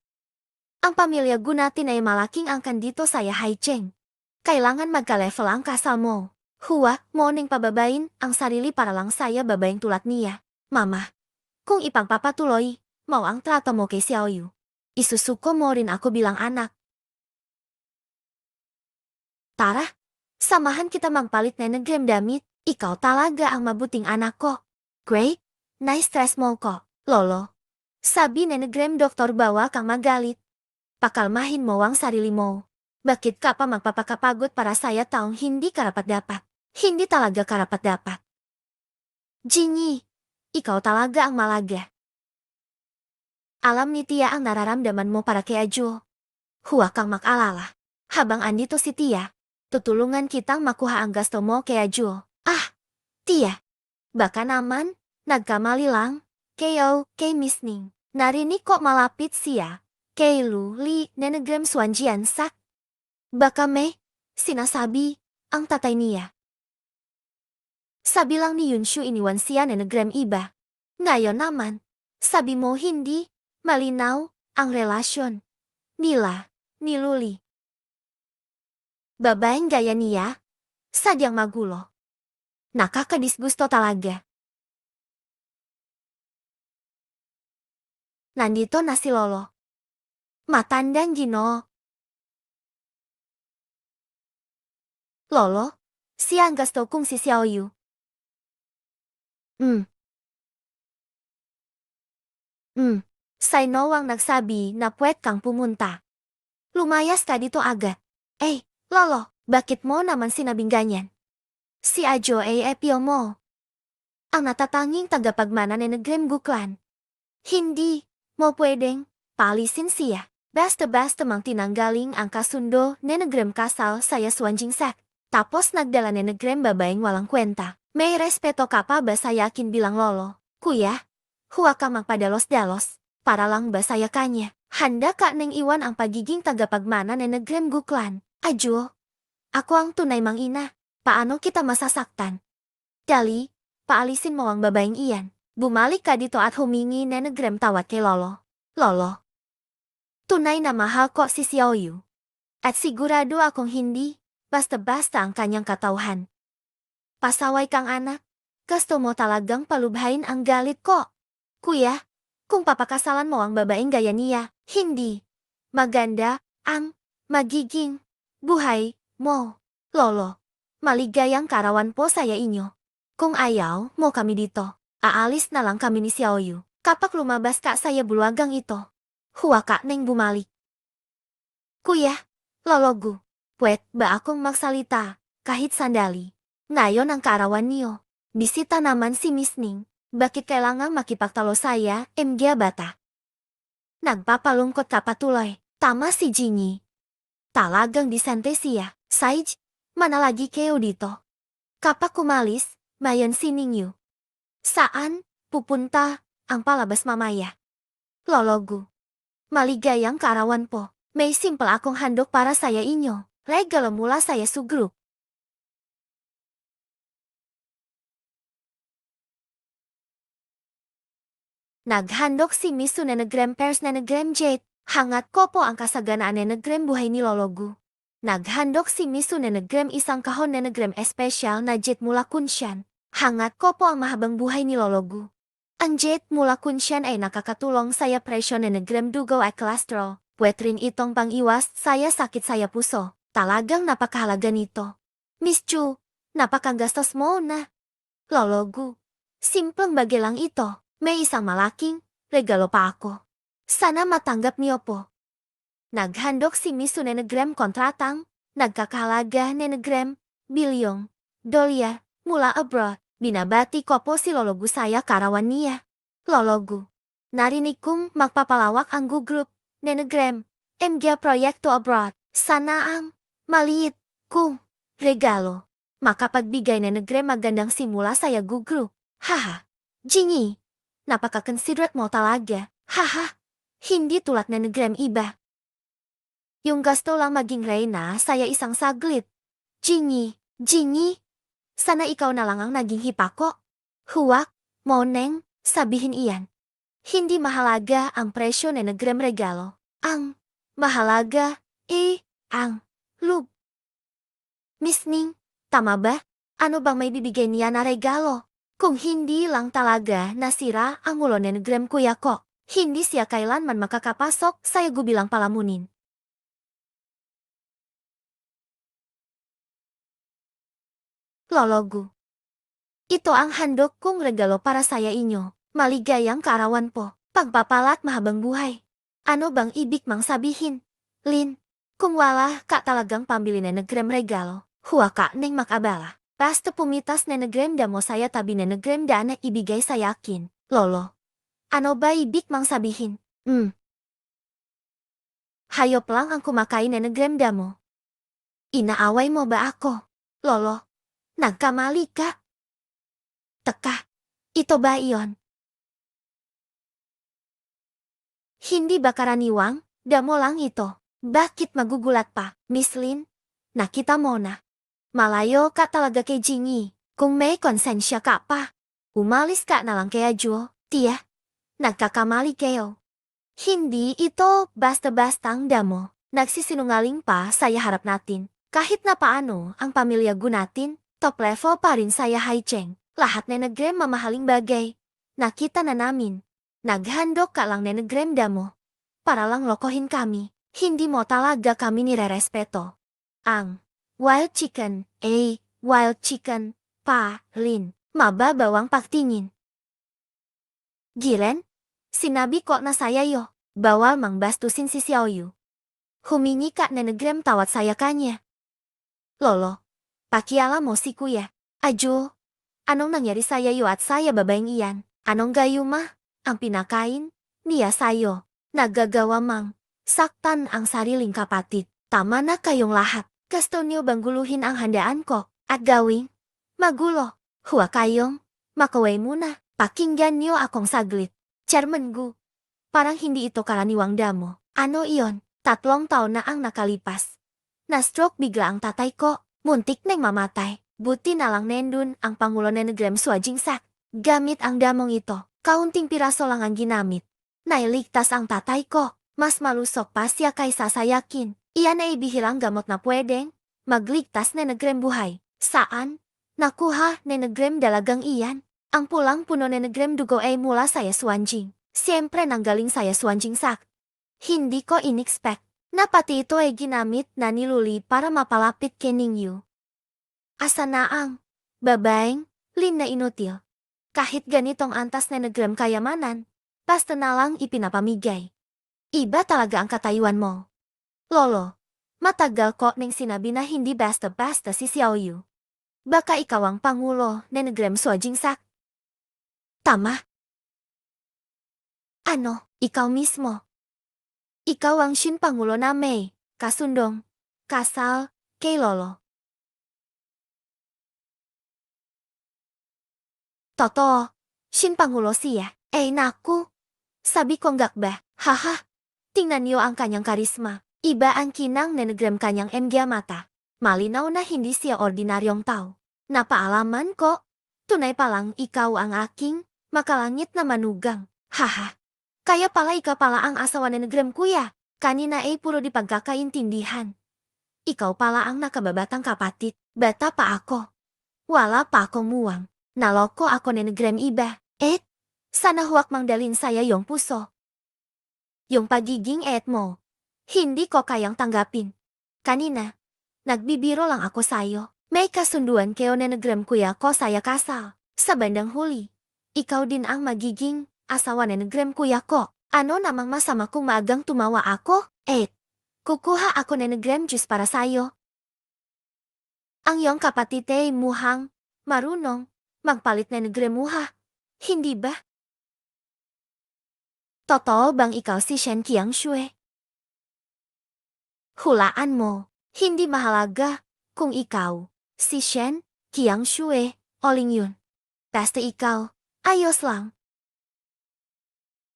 Ang pamilya gunatin ay malaking angkan dito saya Haicheng. Kailangan magka-level ang kasal mo. Huwag mo ning pababain ang sarili para lang saya babaeng tulad niya. Mama, kung ipagpapatuloy, mau ang trato mo kay Xiaoyu. Isusuko mo rin ako bilang anak. Tara, samahan kita magpalit na nagrem damit. Ikaw talaga ang mabuting anak ko. Great, na-stress mo ko, Lolo. Sabi na nagrem doktor bawa kang magalit. Pakalmahin mo ang sarili mo. Bakit ka pa magpapakapagod para saya taong hindi karapat-dapat? Hindi talaga karapat-dapat. Jinyi, ikaw talaga ang malaga. Alam ni Tia ang nararamdaman mo para kay Ajo. Huwag kang mag-alala. Habang andito si Tia, tutulungan kitang makuha ang gasto mo kay Ajo. Ah, Tia, baka naman, nagkamali lang. Kay Miss Ning. Narinig ko malapit siya. Kay Luli na nagrem Swanjian sak. Baka may sinasabi ang tatay niya. Sabi lang ni Yunshu iniwan siya na nagrem iba. Ngayon naman, sabi mo hindi malinaw ang relasyon nila ni Luli. Babaeng gaya niya, sadyang magulo. Nakakadisgusto talaga. Nandito na si Lolo. Matandang Gino. Lolo, siya ang gusto kong si Xiaoyu. Say Noang nagsabi na puwet kang pumunta. Lumayas ka dito agad. Lolo, bakit mo naman sinabing ganyan? Si Ajo ay epyo mo. Ang natatanging tagapagmana ni Negrem Guklan. Hindi mo pwedeng palisin siya. Basta-basta mang tinanggaling ang kasundo ni Negrem kasal saya Swanjingsak. Tapos nagdala ni Negrem babaeng walang kwenta. May respeto ka pa ba saya yakin bilang lolo? Kuya, huwag ka magpadalos-dalos. Para lang ba saya kanya? Handa ka nang iwan ang pagiging tagapagmana ni Negrem Guklan. Ajo, ako ang tunay mang ina. Paano kita masasaktan? Dali, paalisin mo ang babaeng iyan. Bumalik ka dito at humingi ni Negrem tawad kay Lolo. Lolo, tunay na mahal ko si Xiaoyu. At sigurado akong hindi, basta-basta ang kanyang katauhan. Pasaway kang anak, gusto mo talagang palubhain ang galit ko. Kuya, kung papakasalan mo ang babaeng gaya niya, hindi maganda ang magiging buhay mo. Lolo, maligayang karawan po saya inyo. Kung ayaw mo kami dito, aalis na lang kami ni Xiaoyu. Kapag lumabas ka saya buluagang ito, huwag ka nang bumalik. Kuya, lologu, pwet ba akong magsalita kahit sandali? Ngayon ang karawan niyo. Bisita naman si Miss Ning. Bakit kailangang makipagtalo saya, MG bata? Nagpapalungkot ka patuloy. Tama si Jingy. Talagang disente siya. Saij, mana lagi kayo dito? Kapag kumalis, mayon si Ningyu. Saan pupunta ang palabas mamaya? Lologu, maligayang karawan po. May simple akong handog para saya inyo. Regalo mula saya su grup. Naghandog si Misu na Negrem Pers na Negrem Jade. Hangat ko po ang kasaganaan na Negrem buhay ni Lologu. Naghandog si Misu na Negrem isang kahon na Negrem espesyal na Jade mula Kunshan. Hangat ko po ang mahabang buhay ni Lologu. Ang Jade mula Kunshan ay nakakatulong saya presyo na Negrem dugo at cholesterol. Puwet rin itong pang-iwas saya sakit saya puso. Talagang napakahalaga nito. Miss Chu, napakagastos mo na. Lologu, simpleng bagay lang ito. May isang malaking regalo pa ako. Sana matanggap niyo po. Naghandog si Misu na Negrem kontratang, nagkakahalaga na Negrem, bilyong, dolyar, mula abroad. Binabati ko po si Lologu saya karawan niya. Lologu, narinig kong magpapalawak ang group na Negrem, MG Proyekto Abroad. Sana ang maliit kong regalo makapagbigay na Negrem magandang simula saya group. Haha, Jingy. Napaka-considerate mo talaga. Haha, hindi tulad na Negrem iba. Yung gusto lang maging reyna saya isang saglit. Jingy, sana ikaw na lang ang naging hipako. Huwag mo neng sabihin iyan. Hindi mahalaga ang presyo na Negrem regalo. Ang mahalaga ang loob. Miss Ning, tama ba? Ano bang may bibigay niya na regalo? Kung hindi lang talaga nasira ang ulo ni Negrem kuya ko, hindi siya kailanman makakapasok sa gubilang palamunin. Lologu, ito ang handog kong regalo para saya inyo. Maligayang kaarawan po, pagpapalat mahabang buhay. Ano bang ibig mang sabihin? Lin, kung wala ka talagang pambili na Negrem regalo, huwag ka nang makabala. Basta pumitas na Negrem mo saya tabi na Negrem na ibigay sa yakin. Lolo, ano ba ibig mang sabihin? Hayop lang ang kumakain na Negrem mo. Inaaway mo ba ako? Lolo, nagkamali ka? Teka, ito ba iyon? Hindi ba karaniwang? Damo lang ito. Bakit magugulat pa? Miss Lin, nakita mo na. Malayo ka talaga kay Jingy. Kung may konsensya ka pa, umalis ka na lang kaya Jo. Tia, nagkakamali kayo. Hindi ito basta-bastang damo. Nagsisinungaling pa saya harap natin. Kahit na paano ang pamilya gu natin, top level pa rin saya Haicheng. Lahat na Negrem mamahaling bagay. Nakita na namin. Naghandog ka lang na Negrem damo. Para lang lokohin kami. Hindi mo talaga kami nirerespeto. Ang wild chicken, wild chicken, pa, Lin, mababawang pagtingin. Gilen, Sinabi ko na saya yo. Bawal mangbastusin si Xiaoyu. Humingi kak nenegrem tawat saya kanya. Lolo. Pakiala mo si kuya. Ajo. Anong nangyari saya yo at saya babaeng iyan? Anong gayo mah? Ang pinakain? Niya sayo. Nagagawa mang. Saktan ang sariling kapatid. Tama na kayong lahat. Gusto niyo bang guluhin ang handaan ko? At gawing? Magulo. Huwa kayong. Makaway muna. Pakinggan niyo akong saglit. Chairman Gu. Parang hindi ito karaniwang damo. Ano iyon? 3 taon na ang nakalipas. Na-stroke bigla ang tatay ko. Muntik nang mamatay. Buti na lang nendun ang Pangulo Nenegrem Suajingsak. Gamit ang damong ito, kaunting piraso lang ang ginamit. Nailigtas ang tatay ko. Mas malusok pa siya kaysa sa yakin. Iyan ay bihirang gamot na pwedeng magligtas Nenegrem buhay. Saan? Nakuha Nenegrem dalagang iyan. Ang pulang puno Nenegrem dugo ay mula sa Yaswanjing. Siyempre nanggaling sa Yaswanjingsak. Hindi ko inexpect na pati ito ay ginamit na niluli para mapalapit kay Ningyu. Asa na ang babaeng Lin na inutil. Kahit ganitong antas na Nenegrem kayamanan, basta na lang ipinapamigay. Iba talaga ang katayuan mo. Lolo, matagal ko nang sinabi na hindi basta-basta si Xiaoyu. Baka ikaw ang Pangulo Nenegrem Suajingsak. Tama. Ano, ikaw mismo? Ikaw ang Shin Pangulo na may kasundong, kasal, kay Lolo. Totoo, Shin Pangulo siya. Naku. Sabi ko ngak ba, haha. Tingnan niyo ang kanyang karisma. Iba ang kinang Nenegrem kanyang MG mata. Malinaw na hindi siya ordinaryong tao. Napaalaman ko. Tunay palang ikaw ang aking makalangit na manugang. Haha. Kaya pala ikaw pala ang asawa Nenegrem kuya. Kanina ay puro di pagkakaintindihan. Ikaw pala ang nakababatang kapatid. Bata pa ako. Wala pa akong muwang. Naloko ako Nenegrem iba. Sana huwag mangdalin saya yung puso. Yung pagiging mo, hindi ko kayang tanggapin. Kanina, nagbibiro lang ako sayo. May kasunduan kayo Nenegrem kuya ko saya kasal. Sa bandang huli, ikaw din ang magiging asawa Nenegrem kuya ko. Ano namang masama kung maagang tumawa ako? Kukuha ako Nenegrem juice para sayo. Ang iyong kapatid ay muhang marunong magpalit Nenegrem muha. Hindi ba? Totoo bang ikaw si Shen Qiangshui? Hulaan mo, hindi mahalaga kung ikaw si Shen Qiangshui o Ling Yun. Basta ikaw, ayos lang.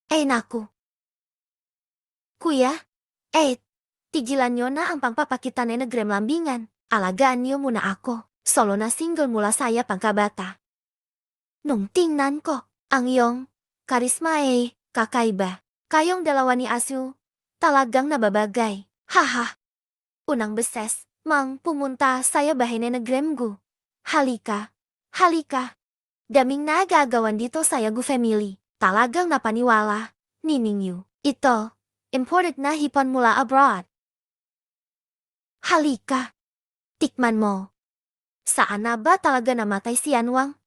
Naku. Kuya, tigilan nyo na ang pangpapakita Nenegrem lambingan. Alagaan niyo muna ako. Solo na single mula saya pangkabata. Nung tingnan ko, ang iyong karisma kakaiba. Kayong dalawa ni Asu, talagang nababagay. Haha. Unang beses, mang pumunta saya bahay Nenegrem Gu. Halika. Daming nagagawan dito sa Gu family. Talagang napaniwala, Nining Yu. Ito, imported na hipon mula abroad. Halika. Tikman mo. Saan na ba talaga namatay si Anwang?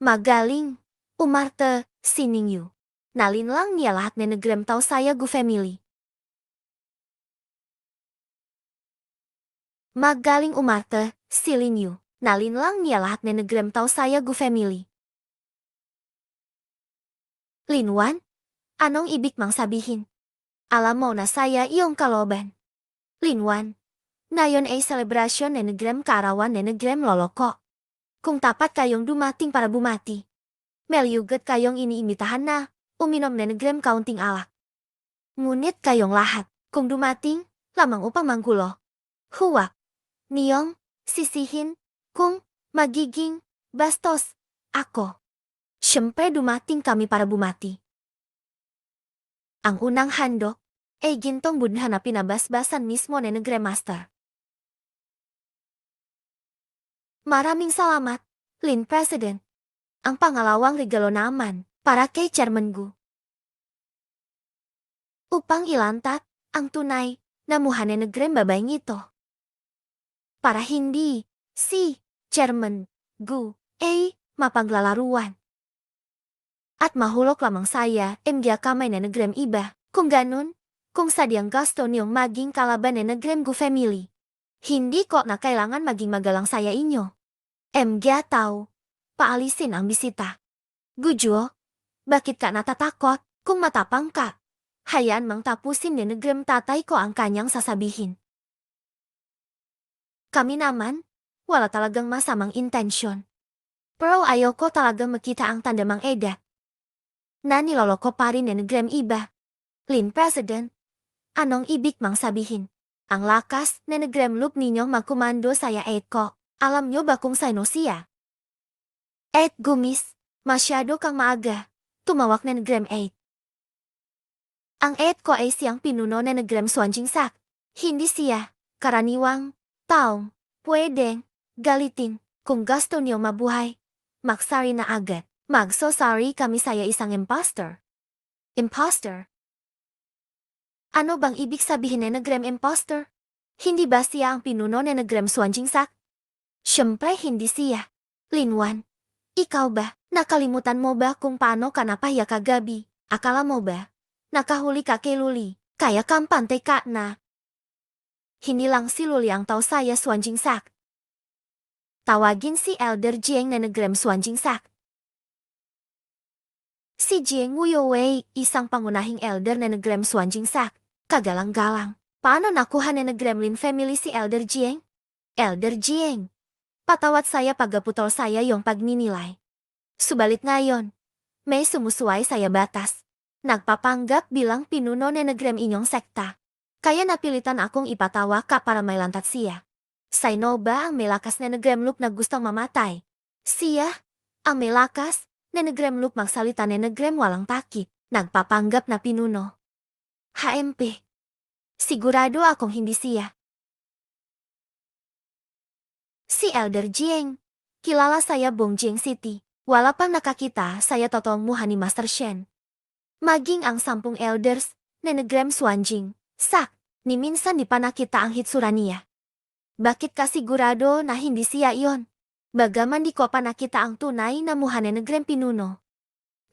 Magaling. Umarte, si Ningyu. Nalinlang niya lahat Nenegrem tao saya Gu family. Magaling umarte, si Ningyu. Nalinlang niya lahat Nenegrem tao saya Gu family. Linwan? Anong ibig mang sabihin? Alam mo na saya iyong kaloban. Linwan. Ngayon ay selebrasyon Nenegrem kaarawan Nenegrem lolo ko. Kung tapat kayong dumating para bumati. Melyugat kayong iniimitahan na uminom Nenegrem kaunting alak. Ngunit kayong lahat, kung dumating, lamang upang manggulo. Huwag niyong sisihin kung magiging bastos ako. Siyempre dumating kami para bumati. Ang unang handok ay gintong budha na pinabasbasan mismo Nenegrem Master. Maraming salamat, Lin President. Ang pangalawang regalo naman para kay Chairman Gu. Upang ilantat ang tunay na mukha Nenegrem babaeng ito. Para hindi si Chairman Gu ay mapaglalaruan. At mahulog lamang saya, MGA kamay na nagrem iba. Kung ganun, kung sadyang gusto niyong maging kalaban na nagrem gu family. Hindi ko na kailangan maging magalang saya inyo. MGA tao, paalisin ang bisita. Gujo, bakit ka natatakot? Kung matapang ka, hayaan mang tapusin ni nagrem tatay ko ang kanyang sasabihin. Kami naman, wala talagang masamang intensyon. Pero ayoko talagang makita ang tanda mang edat. Na niloloko pa rin ni nagrem iba. Lin President, anong ibig mang sabihin? Ang lakas ni nagrem look ninyong magkumando saya ko. Alam nyo ba kung sino siya? Gumis, masyado kang maaga. Tumawak na nagrem 8. Ang ko ay siyang pinuno na nagrem Swanjingsak. Hindi siya, karaniwang, taong, pwedeng, galitin, kung gusto niyo mabuhay. Magsari na agad. Magso-sorry kami saya isang imposter. Imposter? Ano bang ibig sabihin na nagrem imposter? Hindi ba siya ang pinuno na nagrem Swanjingsak? Siyempre hindi siya. Linwan, ikaw ba? Nakalimutan mo ba kung paano ka napahiya kagabi? Akala mo ba? Nakahuli ka kay Luli, kaya kampante ka na. Hindi lang si Luli ang tao saya Swanjingsak. Tawagin si Elder Jiang na nagrem Swanjingsak. Si Jiang Wuyowei, isang pangunahing elder na nagrem Swanjingsak. Kagalang-galang, paano nakuha na nagremlin family si Elder Jiang? Elder Jiang, patawat saya pagaputol saya yung pagninilay. Subalit ngayon, may sumusuway saya batas. Nagpapanggap bilang pinuno na nagrem inyong sekta. Kaya napilitan akong ipatawa ka para may lantat siya. Sino ba ang may lakas na nagremlook na gustong mamatay? Siya, ang may lakas na nagremlook magsalita na nagrem walang takip. Nagpapanggap na pinuno. HMP. Sigurado akong hindi siya. Si Elder Jiang. Kilala saya Bongjing City. Wala pang nakakita saya totoong muha ni Master Shen. Maging ang 10 elders na nagrem Swanjing Sak, ni minsan di pa nakita ang hitsura niya. Bakit ka sigurado na hindi siya iyon? Bagaman di ko pa nakita ang tunay na muha na nagrem pinuno.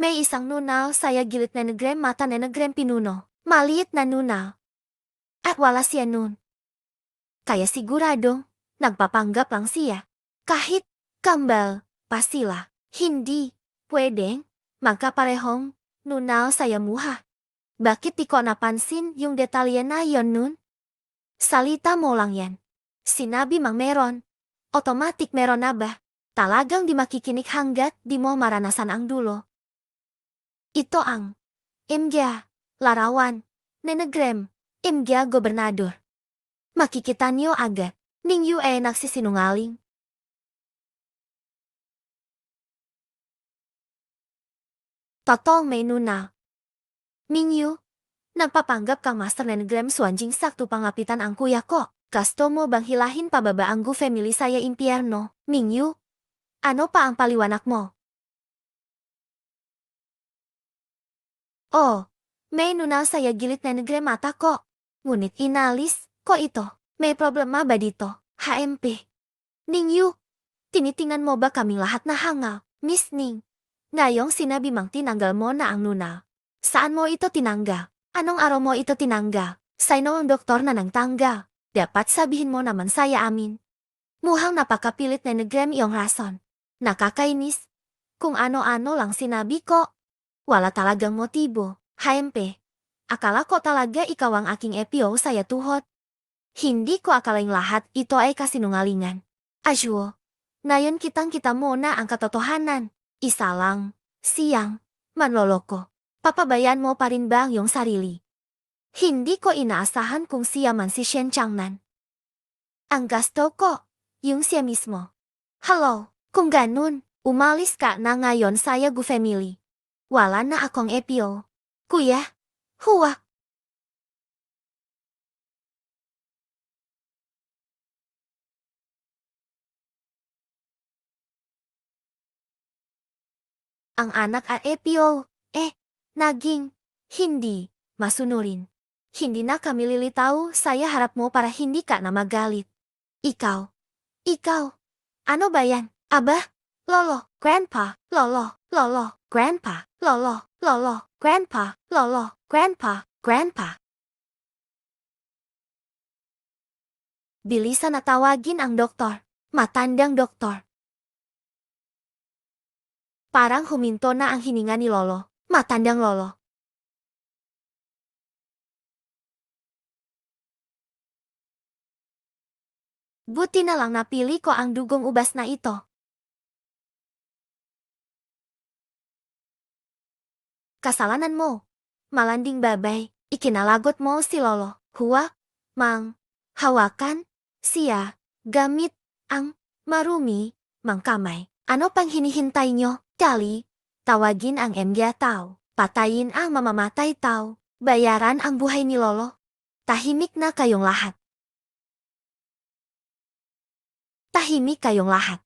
May isang nunaw saya gilit na nagrem mata na nagrem pinuno. Maliit na nunaw. At wala siya nun. Kaya sigurado, nagpapanggap lang siya. Kahit kambal pa sila, hindi pwedeng magkaparehong nunaw saya muha. Bakit di ko napansin yung detalye na yon nun? Salita mo lang yan. Sinabi mang meron. Otomatik meron na ba? Talagang di makikinig hanggat di mo maranasan ang dulo. Ito ang MGA, larawan, na nagrem, MGA gobernador. Makikita niyo agad, ning yu nagsisinungaling. Totoong may nuna. Mingyu, nagpapanggap kang master na nagrem Swanjingsak tu pangapitan ang kuya ko. Gusto mo bang hilahin pababa ang gu family saya impyerno? Mingyu, ano pa ang paliwanag mo? Oh, may nuna saya gilit na nagrem mata ko. Ngunit inalis ko ito. May problema ba dito? HMP. Ningyu, tinitingnan mo ba kaming lahat na hangal? Miss Ning, ngayong sinabi mang tinanggal mo na ang nuna. Saan mo ito tinanggal? Anong araw mo ito tinanggal? Sino ang doktor na nangtanggal? Dapat sabihin mo naman saya amin. Muhang napakapilit na nagrem iyong rason. Nakakainis. Kung ano-ano lang sinabi ko. Wala talagang motibo. HMP. Akala ko talaga ikaw ang aking EPO saya tuhot. Hindi ko akalaing lahat ito ay kasinungalingan. Asyuo. Ngayon kitang-kita mo na ang katotohanan. Isa lang. Siyang. Manloloko. Papabayaan mo pa rin ba ang iyong sarili? Hindi ko inaasahan kung siya man si Shen Changnan. Ang gasto ko, yung siya mismo. Hello, kung ganun, umalis ka na ngayon saya gu family. Wala na akong EPO. Kuya, huwag. Ang anak at EPO, naging, hindi, masunurin. Hindi na kami lilitaw, saya harap mo para hindi ka na magalit. Ikaw. Ano ba yan? Aba? Lolo, Grandpa, Lolo, Grandpa, lolo, lolo, grandpa, lolo, grandpa, grandpa. Bilisan na tawagin ang doktor. Matandang doktor. Parang huminto na ang hininga ni Lolo. Matandang Lolo. Buti na lang napili ko ang dugong ubas na ito. Kasalanan mo. Malanding babay. Ikinalagot mo si Lolo. Huwag, mang, hawakan, siya, gamit, ang, marumi, mangkamay. Ano pang hinihintay nyo? Dali, tawagin ang MG tao. Patayin ang mamamatay tao. Bayaran ang buhay ni Lolo. Tahimik na kayong lahat. Tahimik kayong lahat.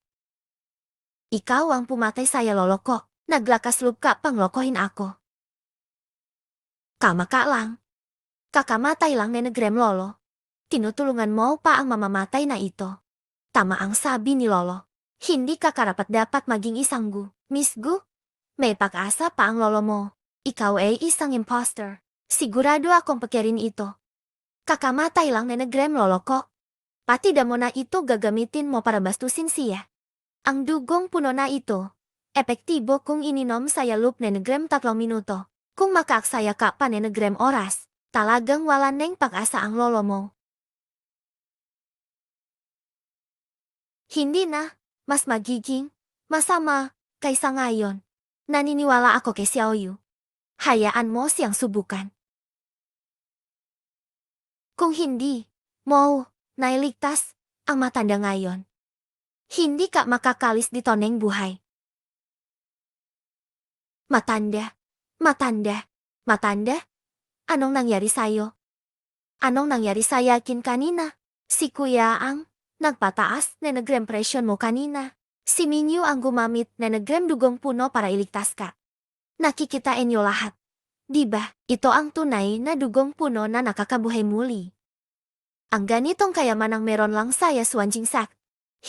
Ikaw ang pumatay saya Lolo ko. Naglakas loob ka pang lokohin ako. Kamaka lang. Kakamatay lang ni Negrem Lolo. Tinutulungan mo pa ang mamamatay na ito. Tama ang sabi ni Lolo. Hindi ka karapat-dapat maging isang Miss Gu. May pag-asa pa ang Lolo mo. Ikaw ay isang imposter. Sigurado akong pakirin ito. Kakamatay lang ni Negrem Lolo ko. Pati damo na ito gagamitin mo para bastusin siya. Ang dugong puno na ito. Epektibo kung ininom saya loop ni Negrem 3 minuto. Kung makaaksaya ka pa ni Negrem oras. Talagang wala neng pag-asa ang Lolo mo. Hindi na, mas magiging, masama, kaysa ngayon. Naniniwala ako kay Xiaoyu. Hayaan mo siyang subukan. Kung hindi, mo, nailigtas, ang matanda ngayon. Hindi ka makakalis dito neng buhay. Matanda, matanda, matanda? Anong nangyari sa'yo? Anong nangyari sa yakin kanina? Si Kuya ang nagpataas na nagrem presyon mo kanina. Si Minyu ang gumamit na nagrem dugong puno para iligtas ka. Nakikitain niyo lahat. Diba, ito ang tunay na dugong puno na nakakabuhay muli. Ang ganitong kayaman ang meron lang saya Swanjingsak.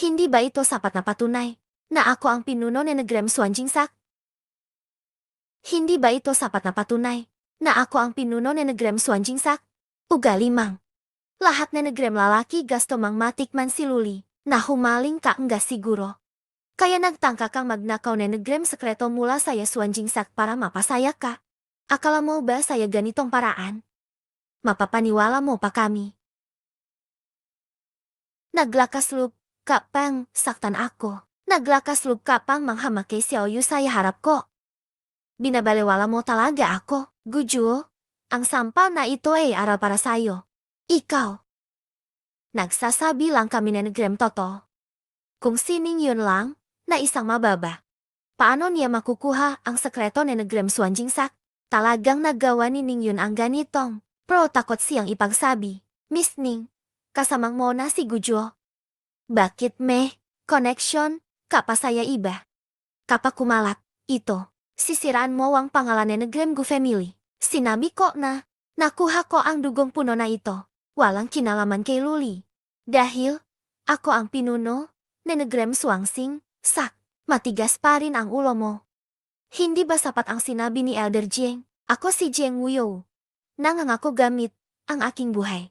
Hindi ba ito sapat na patunay na ako ang pinuno ni Nagrem Swanjingsak? Hindi ba ito sapat na patunay na ako ang pinuno ni Negrem Swanjingsak? Ugali mang. Lahat na Negrem lalaki gasto mang matikman si Luli, na humaling ka enggak siguro. Kaya nagtangka kang magnakaw ni Negrem sekreto mula saya Swanjingsak para mapasaya ka. Akala mo ba saya ganitong paraan? Mapapaniwala mo pa kami. Naglakas loob ka pang saktan ako. Naglakas loob ka pang manghamak kay Xiaoyu saya harap ko. Binabalewala mo talaga ako, Gujuo. Ang sampal na ito ay aral para sayo. Ikaw. Nagsasabi lang kami na Negrem Toto. Kung sining yun lang, na isang mababa. Paano niya makukuha ang sekreto ni Negrem Swanjingsak? Talagang nagawa ni Ning yun ang ganitong. Pero takot siyang ipagsabi. Miss Ning, kasamang mo na si Gujuo. Bakit me? Connection? Kapasaya iba. Kapakumalat, ito. Sisiraan mo ang pangalan ni Negrem Gu Family. Sinabi ko na, nakuha ko ang dugong puno na ito. Walang kinalaman kay Luli. Dahil, ako ang pinuno, ni Negrem Swangsing, sak, matigas pa rin ang ulo mo. Hindi ba sapat ang sinabi ni Elder Jiang? Ako si Jiang Wuyo. Nangangako gamit, ang aking buhay.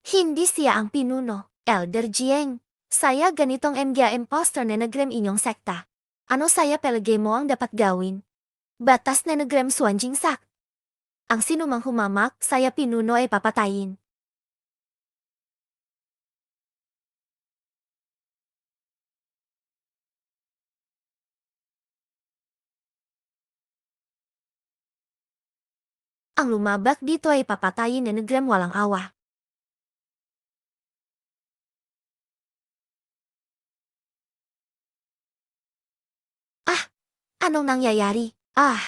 Hindi siya ang pinuno, Elder Jiang. Saya ganitong MGA imposter ni Negrem inyong sekta. Ano saya pelagay mo ang dapat gawin? Batas na Negrem Swanjingsak. Ang sinumang humamak, saya pinuno ay papatayin. Ang lumabak dito ay papatayin ni Negrem walang awa. Ah! Anong nangyayari? Ah!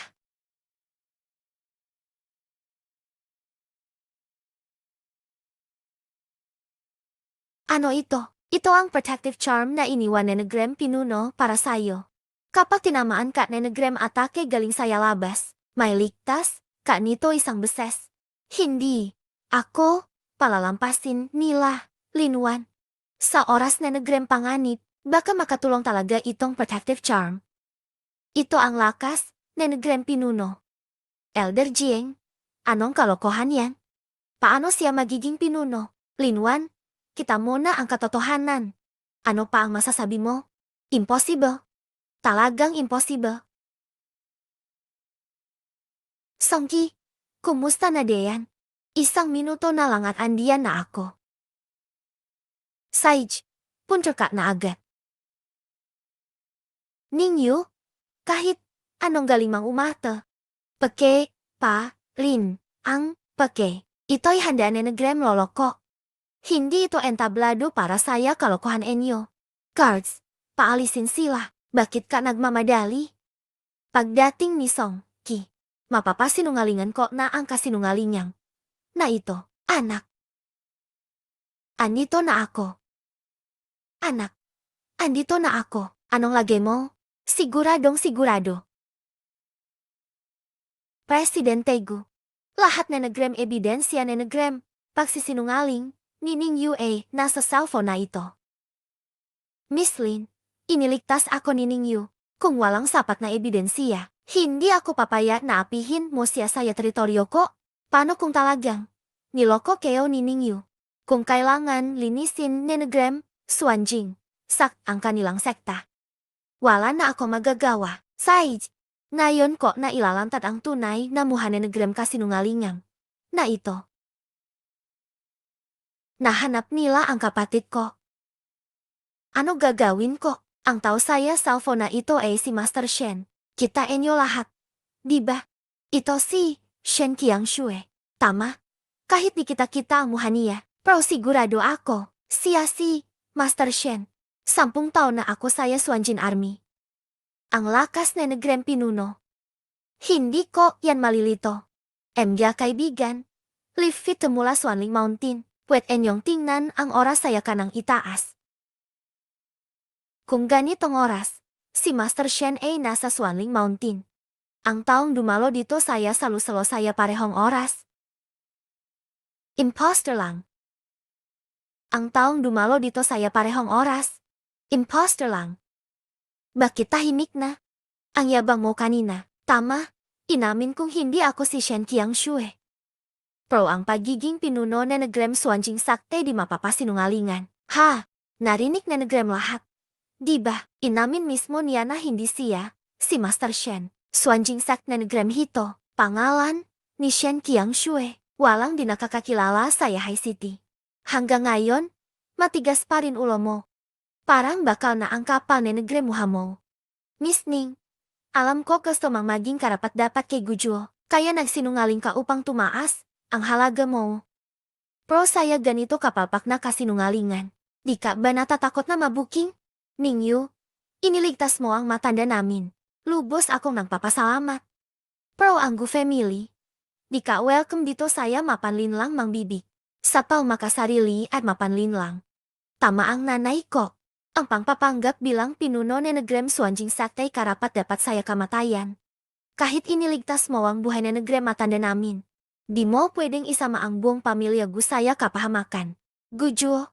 Ano ito? Ito ang protective charm na iniwan ni Negrem pinuno para sayo. Kapag tinamaan ka ni Negrem atake galing saya labas, may ligtas, ka nito isang beses. Hindi. Ako, palalampasin nila, Linwan. Sa oras na Negrem panganib, baka makatulong talaga itong protective charm. Ito ang lakas, Nenegram pinuno. Elder Jieng, anong kalokohan yan? Paano siya magiging pinuno? Linwan, kita muna ang katotohanan. Ano pa ang masasabi mo? Impossible. Talagang impossible. Songki, kumusta na diyan? Isang minuto na lang at andiyan na ako. Saij, punca ka na agad. Ningyu, kahit anong galing mang umata. Peke, pa, lin, ang, peke. Ito'y handa nenegram loloko. Hindi ito entablado para saya kalokohan enyo. Guards, paalisin sila. Bakit ka nagmamadali? Pagdating ni Song Ki, mapapasinungalingan ko na ang kasinungalingang. Na ito, anak. Andito na ako. Anak, andito na ako. Anong lagay mo? Siguradong sigurado. Presidente Gu. Lahat nenegram ebidensya nenegram. Pagsisinungaling, Nining Yue, nasa cellphone na ito. Miss Lin, iniligtas ako ni Ning Yu. Kung walang sapat na ebidensya, hindi ako papaya na apihin mo siya sa teritoryo ko. Paano kung talagang niloko kayo ni Ning Yu? Kung kailangan linisin nenegram, Suanjing, sak ang kanilang sekta. Wala na ako magagawa. Saij, ngayon ko na ilalantad ang tunay na muha nenegram kasinungalingang. Na ito. Nahanap nila ang kapatid ko. Ano gagawin ko? Ang tao saya cellphone na ito ay si Master Shen. Kitain niyo lahat. Diba? Ito si Shen Qiangshue. Tama? Kahit di kita-kita ang muha niya, pero sigurado ako, siya si Master Shen. 10 taon na ako saya Suanjin Army. Ang lakas na nenegram pinuno. Hindi ko yan malilito. Mga kaibigan, live fit mula Suanling Mountain. Pwet enyong tingnan ang oras saya kanang itaas. Kung ganitong oras, si Master Shen ay nasa Suanling Mountain. Ang taong dumalo dito saya salo-salo saya parehong oras. Imposter lang. Ang taong dumalo dito saya parehong oras. Imposter lang. Bakit tahimik na? Ang yabang mo kanina. Tama, inamin kong hindi ako si Shen Qiangshue. Pro ang pagiging pinuno nenegram Suanjing sakte di mapapasinungalingan. Ha, narinig nenegram lahat. Diba, inamin mismo niya na hindi siya, si Master Shen. Suanjing sak nenegram hito, pangalan, ni Shen Qiangshue. Walang di nakakakilala sa Yahai City. Hanggang ngayon, matigas pa rin ulo mo. Parang bakal na ang kapal nenegram muha mo. Miss Ning, alam ko gusto mang maging karapat-dapat kay Gujuo, kaya nagsinungaling ka upang tumaas ang halaga mo. Pro saya ganito kapalpak na kasinungalingan. Di ka ba natatakot na mabuking? Ningyu, iniligtas mo ang matanda namin. Lubos akong nagpapasalamat. Pro ang Gu family. Di ka welcome dito saya mapanlin lang mang bibig. Sapaw makasarili at mapanlin lang. Tama ang nanay ko. Ang pangpapanggap bilang pinuno nenegram Suanjing saktay karapat dapat saya kamatayan. Kahit iniligtas mo ang buhay nenegram matanda namin. Di mo pwedeng isama ang buong pamilya Gu saya kapahamakan. Gujuo,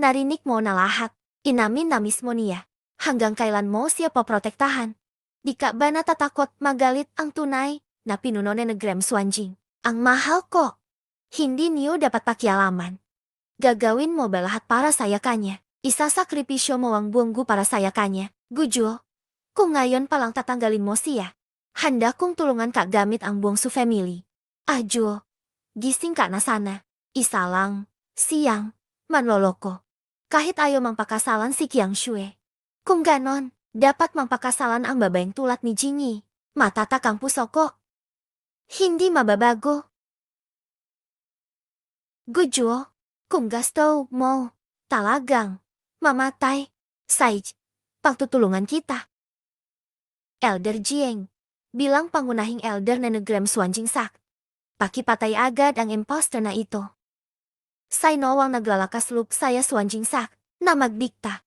narinig mo na lahat. Inamin na mismo niya. Hanggang kailan mo siya poprotektahan? Di ka ba natatakot magalit ang tunay na pinuno nenegram Suanjing? Ang mahal ko. Hindi niyo dapat pakialaman. Gagawin mo ba lahat para saya kanya? Isasakripisyo mo ang buong Gu para saya kanya. Gujuo, kung ngayon palang tatanggalin mo siya, handa kong tulungan ka gamit ang buong Su family. Juo, gising ka na sana. Isa lang, siyang, manloloko. Kahit ayaw mang pakasalan si Qiangshue. Kung ganon, dapat mang pakasalan ang babaeng tulad ni Jingyi. Matatak ang puso ko. Hindi mababago. Gujuo, kung gusto mo, talagang mamatay. Saij, pagtutulungan kita. Elder Jieng, bilang pangunahing elder nenegram Suanjing sak. Pakipatay agad ang imposter na ito. Sainowang naglalakas loob saya Suanjing sak na magdikta.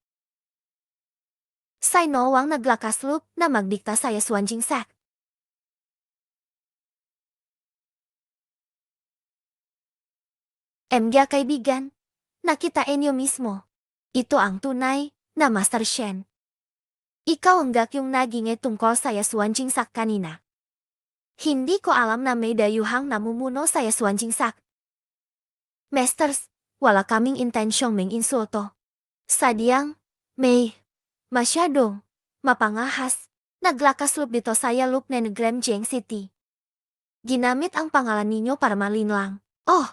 Sainowang naglakas loob na magdikta saya Suanjing sak. Mga kaibigan, nakitain niyo mismo. Ito ang tunay na Master Shen. Ikaw ang gakyong naging tungkol saya Suanjing sak kanina. Hindi ko alam na may dayuhang namumuno saya suanjingsak. Masters, wala kaming intensyong insulto. Sadyang, may masyadong mapangahas. Naglakas loop dito saya loop Nenegram Jeng City. Ginamit ang pangalan ninyo para malinlang. Oh,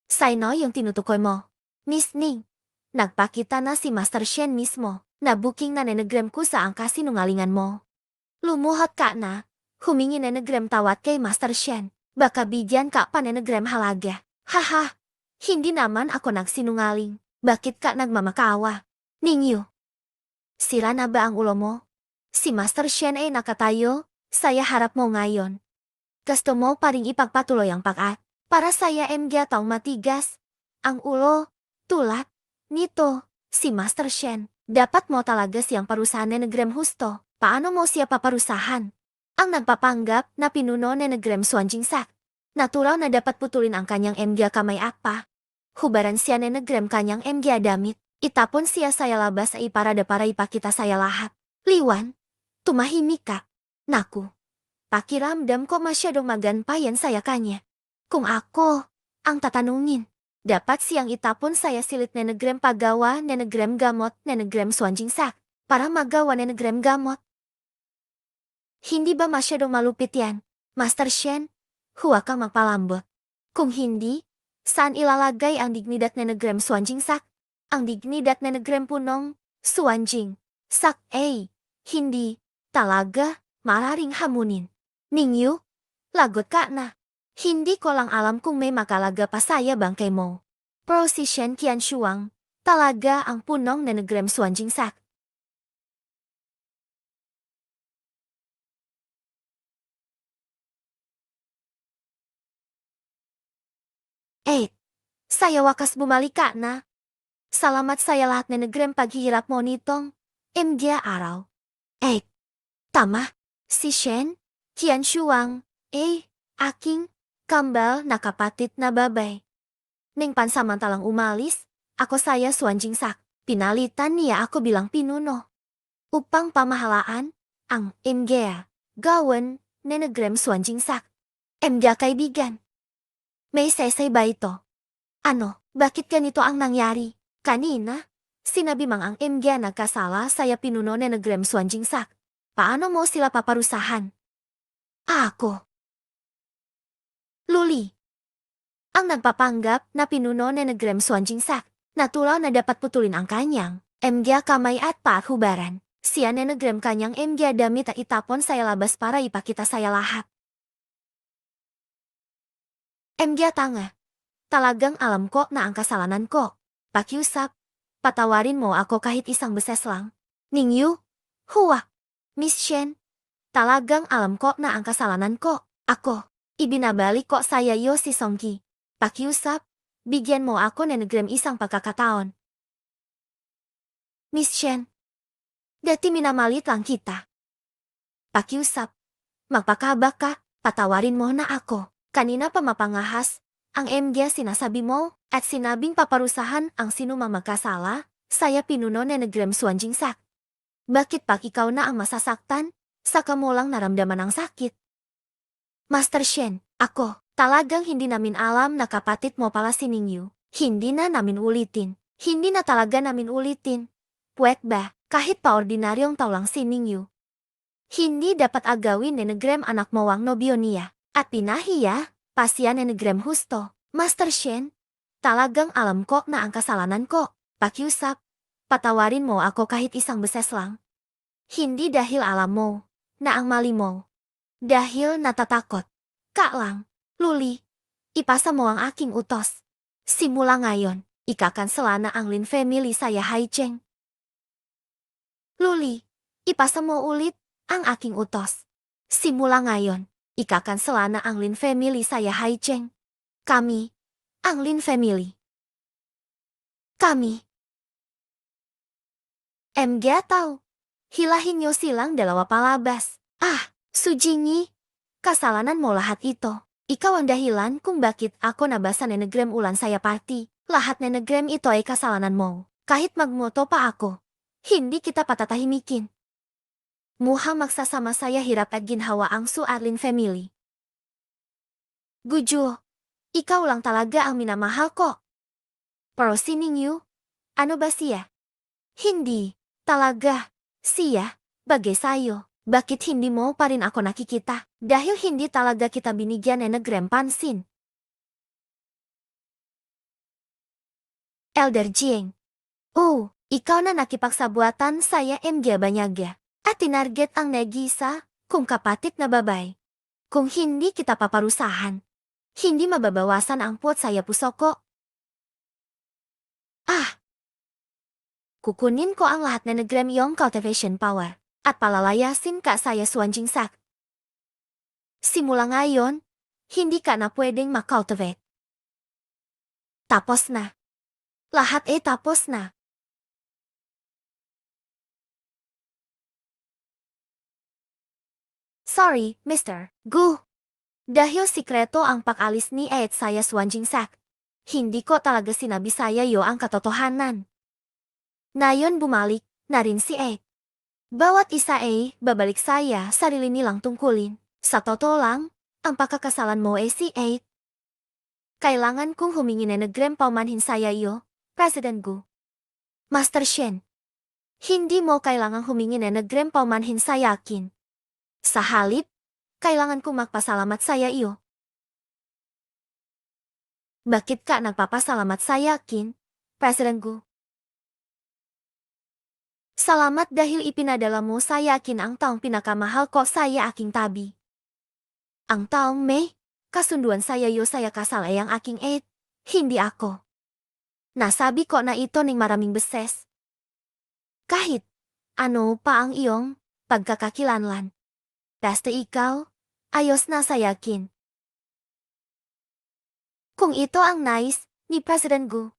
Saino yung tinutukoy mo. Miss Ning, nagpakita na si Master Shen mismo. Na-booking na Nenegram ko sa angka sinungalingan mo. Lumuhot ka na. Humingi Nenegram tawad kay Master Shen. Baka bigyan ka pa Nenegram halaga. Haha, hindi naman ako nagsinungaling. Bakit ka nagmamakawa? Ningyu, sira na ba ang ulo mo? Si Master Shen ay nakatayo, saya harap mo ngayon. Gusto mo pa ring ipagpatuloy ang pag-at. Para saya taong matigas. Ang ulo, tulad, nito, si Master Shen. Dapat mo talaga siyang parusahan Nenegram husto. Paano mo siya paparusahan? Ang nagpapanggap na pinuno Nenegram Suanjingsak. Natural na dapat putulin ang kanyang kamay at pa. Hubaran siya Nenegram kanyang damit. Itapon siya saya labas ay para ipakita saya lahat. Liwan, tumahimik ka. Naku, pakiramdam ko masyadong maganpayan saya kanya. Kung ako ang tatanungin, dapat siyang itapon saya silit Nenegram paggawa Nenegram gamot Nenegram Suanjingsak para magawa Nenegram gamot. Hindi ba masyadong malupit yan, Master Shen? Huwag kang magpalambot. Kung hindi, saan ilalagay ang dignidad Nenegram Suanjingsak? Ang dignidad Nenegram punong Suanjing Sak hindi talaga mararing hamunin. Ningyu, lagot ka na. Hindi ko lang alam kung may makalaga pa saya bangkay mo. Pero si Shen Qianshuang, talaga ang punong Nenegram Suanjingsak. Saya wakas bumalik ka na. Salamat saya lahat Nenegram paghihirap mo nitong araw. Tama, si Shen Qianshuang, aking kambal na kapatid na babay. Ning pansamantalang umalis, ako saya Suanjingsak. Pinalitan niya ako bilang pinuno. Upang pamahalaan, ang gawan Nenegram Suanjingsak. Kaibigan. May sesay ba ito? Ano, bakit ganito ang nangyari? Kanina, sinabi mang ang nagkasala saya pinuno Nenegram Suanjingsak. Paano mo sila paparusahan? Ako. Luli. Ang nagpapanggap na pinuno Nenegram Suanjingsak. Natural na dapat putulin ang kanyang kamay at hubaran. Siya Nenegram kanyang damit at itapon saya labas para ipakita saya lahat. Tanga. Talagang alam ko na ang kasalanan ko. Pakiusap, patawarin mo ako kahit isang beses lang. Ningyu, huwag. Miss Shen, talagang alam ko na ang kasalanan ko. Ako, ibinabalik ko saya si Songki. Pakiusap, bigyan mo ako Nenegram isang pagkakataon. Miss Shen, dati minamalit lang kita. Pakiusap, magpakabak ka, patawarin mo na ako. Kanina pa mapangahas, ang sinasabi mo, at sinabing paparusahan ang sinumang magkasala, saya pinuno Nenegram Suanjingsak. Bakit pa ikaw na ang masasaktan? Saka mo lang naramdaman ang sakit. Master Shen, ako, talagang hindi namin alam na kapatid mo pala si Ningyu. Hindi na namin ulitin. Hindi na talaga namin ulitin. Puwet ba, kahit pa ordinaryong tao lang si Ningyu. Hindi dapat agawin Nenegram anak mo ang nobyo niya. At pinahiya, pasya Nenegram husto. Master Shen, talagang alam ko na ang kasalanan ko. Pakiusap, patawarin mo ako kahit isang beses lang. Hindi dahil alam mo na ang mali mo. Dahil natatakot. Ka lang, Luli, ipasa mo ang aking utos. Simula ngayon, ikakansela na ang Lin family saya Haicheng. Luli, ipasa mo ulit ang aking utos. Simula ngayon, ikakansela na ang Lin family saya Haicheng. Kami, ang Lin family. Kami. Tao. Hilahin niyo silang dalawa palabas. Sujingi. Kasalanan mo lahat ito. Ikaw ang dahilan kung bakit ako nabasa Nenegram ulan saya party. Lahat Nenegram ito ay kasalanan mo. Kahit magmoto pa ako, hindi kita patatahimikin. Mukhang magsasama saya hirap at ginhawa ang Su Arlin family. Gujo, ikaw lang talaga ang minamahal ko. Pero sining yu, ano ba siya? Hindi, talaga. Siya, bagay sa'yo. Bakit hindi mo pa rin ako nakikita? Dahil hindi talaga kita binigyan ng pansin. Elder Jiang. Oh, ikaw na nakipagsabuatan saya banyaga. At tinarget ang negisa, kung kapatid na babay. Kung hindi kita paparusahan, hindi mababawasan ang puot saya puso ko. Ah! Kukunin ko ang lahat na iyong cultivation power, at palalayasin ka saya suwanjingsak. Simula ngayon, hindi ka na pwedeng makultivate. Tapos na. Lahat tapos na. Sorry, Mr. Gu. Dahil sikreto ang pag-alis ni saya suwanjingsak. Hindi ko talaga sinabi saya ang katotohanan. Nayon bumalik na rin si Ed. Bawat isa babalik saya sarili nilang tungkulin. Sa totoo lang, ang pagkakasalan mo si Ed. Kailangan kong humingi na paumanhin saya President Gu. Master Shen. Hindi mo kailangang humingi na paumanhin sa yakin. Sa halip, kailangan kong magpasalamat saya Bakit ka nagpapasalamat sa yakin, President Gu? Salamat dahil ipinadala mo sa yakin ang taong pinakamahal ko saya aking tabi. Ang taong may kasunduan saya saya kasal ang aking Ed, hindi ako. Nasabi ko na ito ng maraming beses. Kahit ano pa ang iyong pagkakakilanlan. Basta ikaw, ayos na sa yakin. Kung ito ang nais ni President Gu.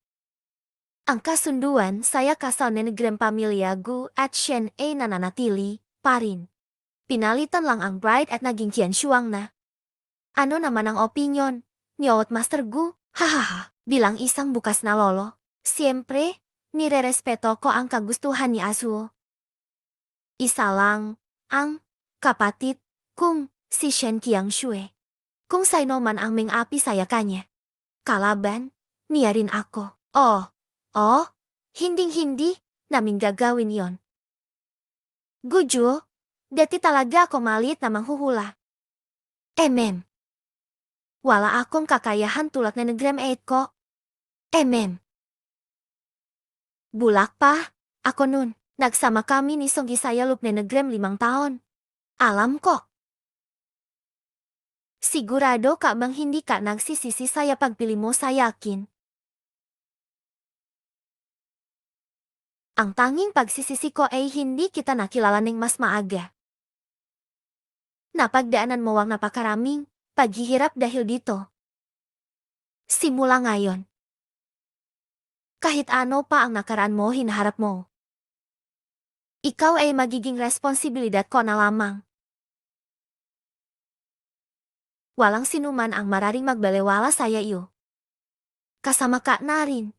Ang kasunduan saya kasal ng pamilya Gu at Shen nananatili pa rin. Pinalitan lang ang bride at naging Qianshuang na. Ano naman ang opinyon niyo at Master Gu? Hahaha, bilang isang bukas na lolo, siyempre, nirerespeto ko ang kagustuhan ni Asuo. Isa lang, ang kapatid kung si Shen Qiangshue. Kung sino man ang mengapi saya kanya. Kalaban, niya rin ako. Oh, hinding-hindi namin gagawin yon. Gujo, dati talaga ako maliit na manghuhula. Wala akong kakayahan tulad na nag-8 ko. Bulak pa, ako nun, nagsama kami ni Song Gisayalop na nag-5 taon. Alam ko. Sigurado ka bang hindi ka nagsisisi saya pagpili mo sa yakin? Ang tanging pagsisisi ko ay hindi kita nakilala ng mas maaga. Napagdaanan mo ang napakaraming paghihirap dahil dito. Simula ngayon. Kahit ano pa ang nakaraan mo hinaharap mo. Ikaw ay magiging responsibilidad ko na lamang. Walang sinuman ang mararing magbalewala saya Kasama ka na rin.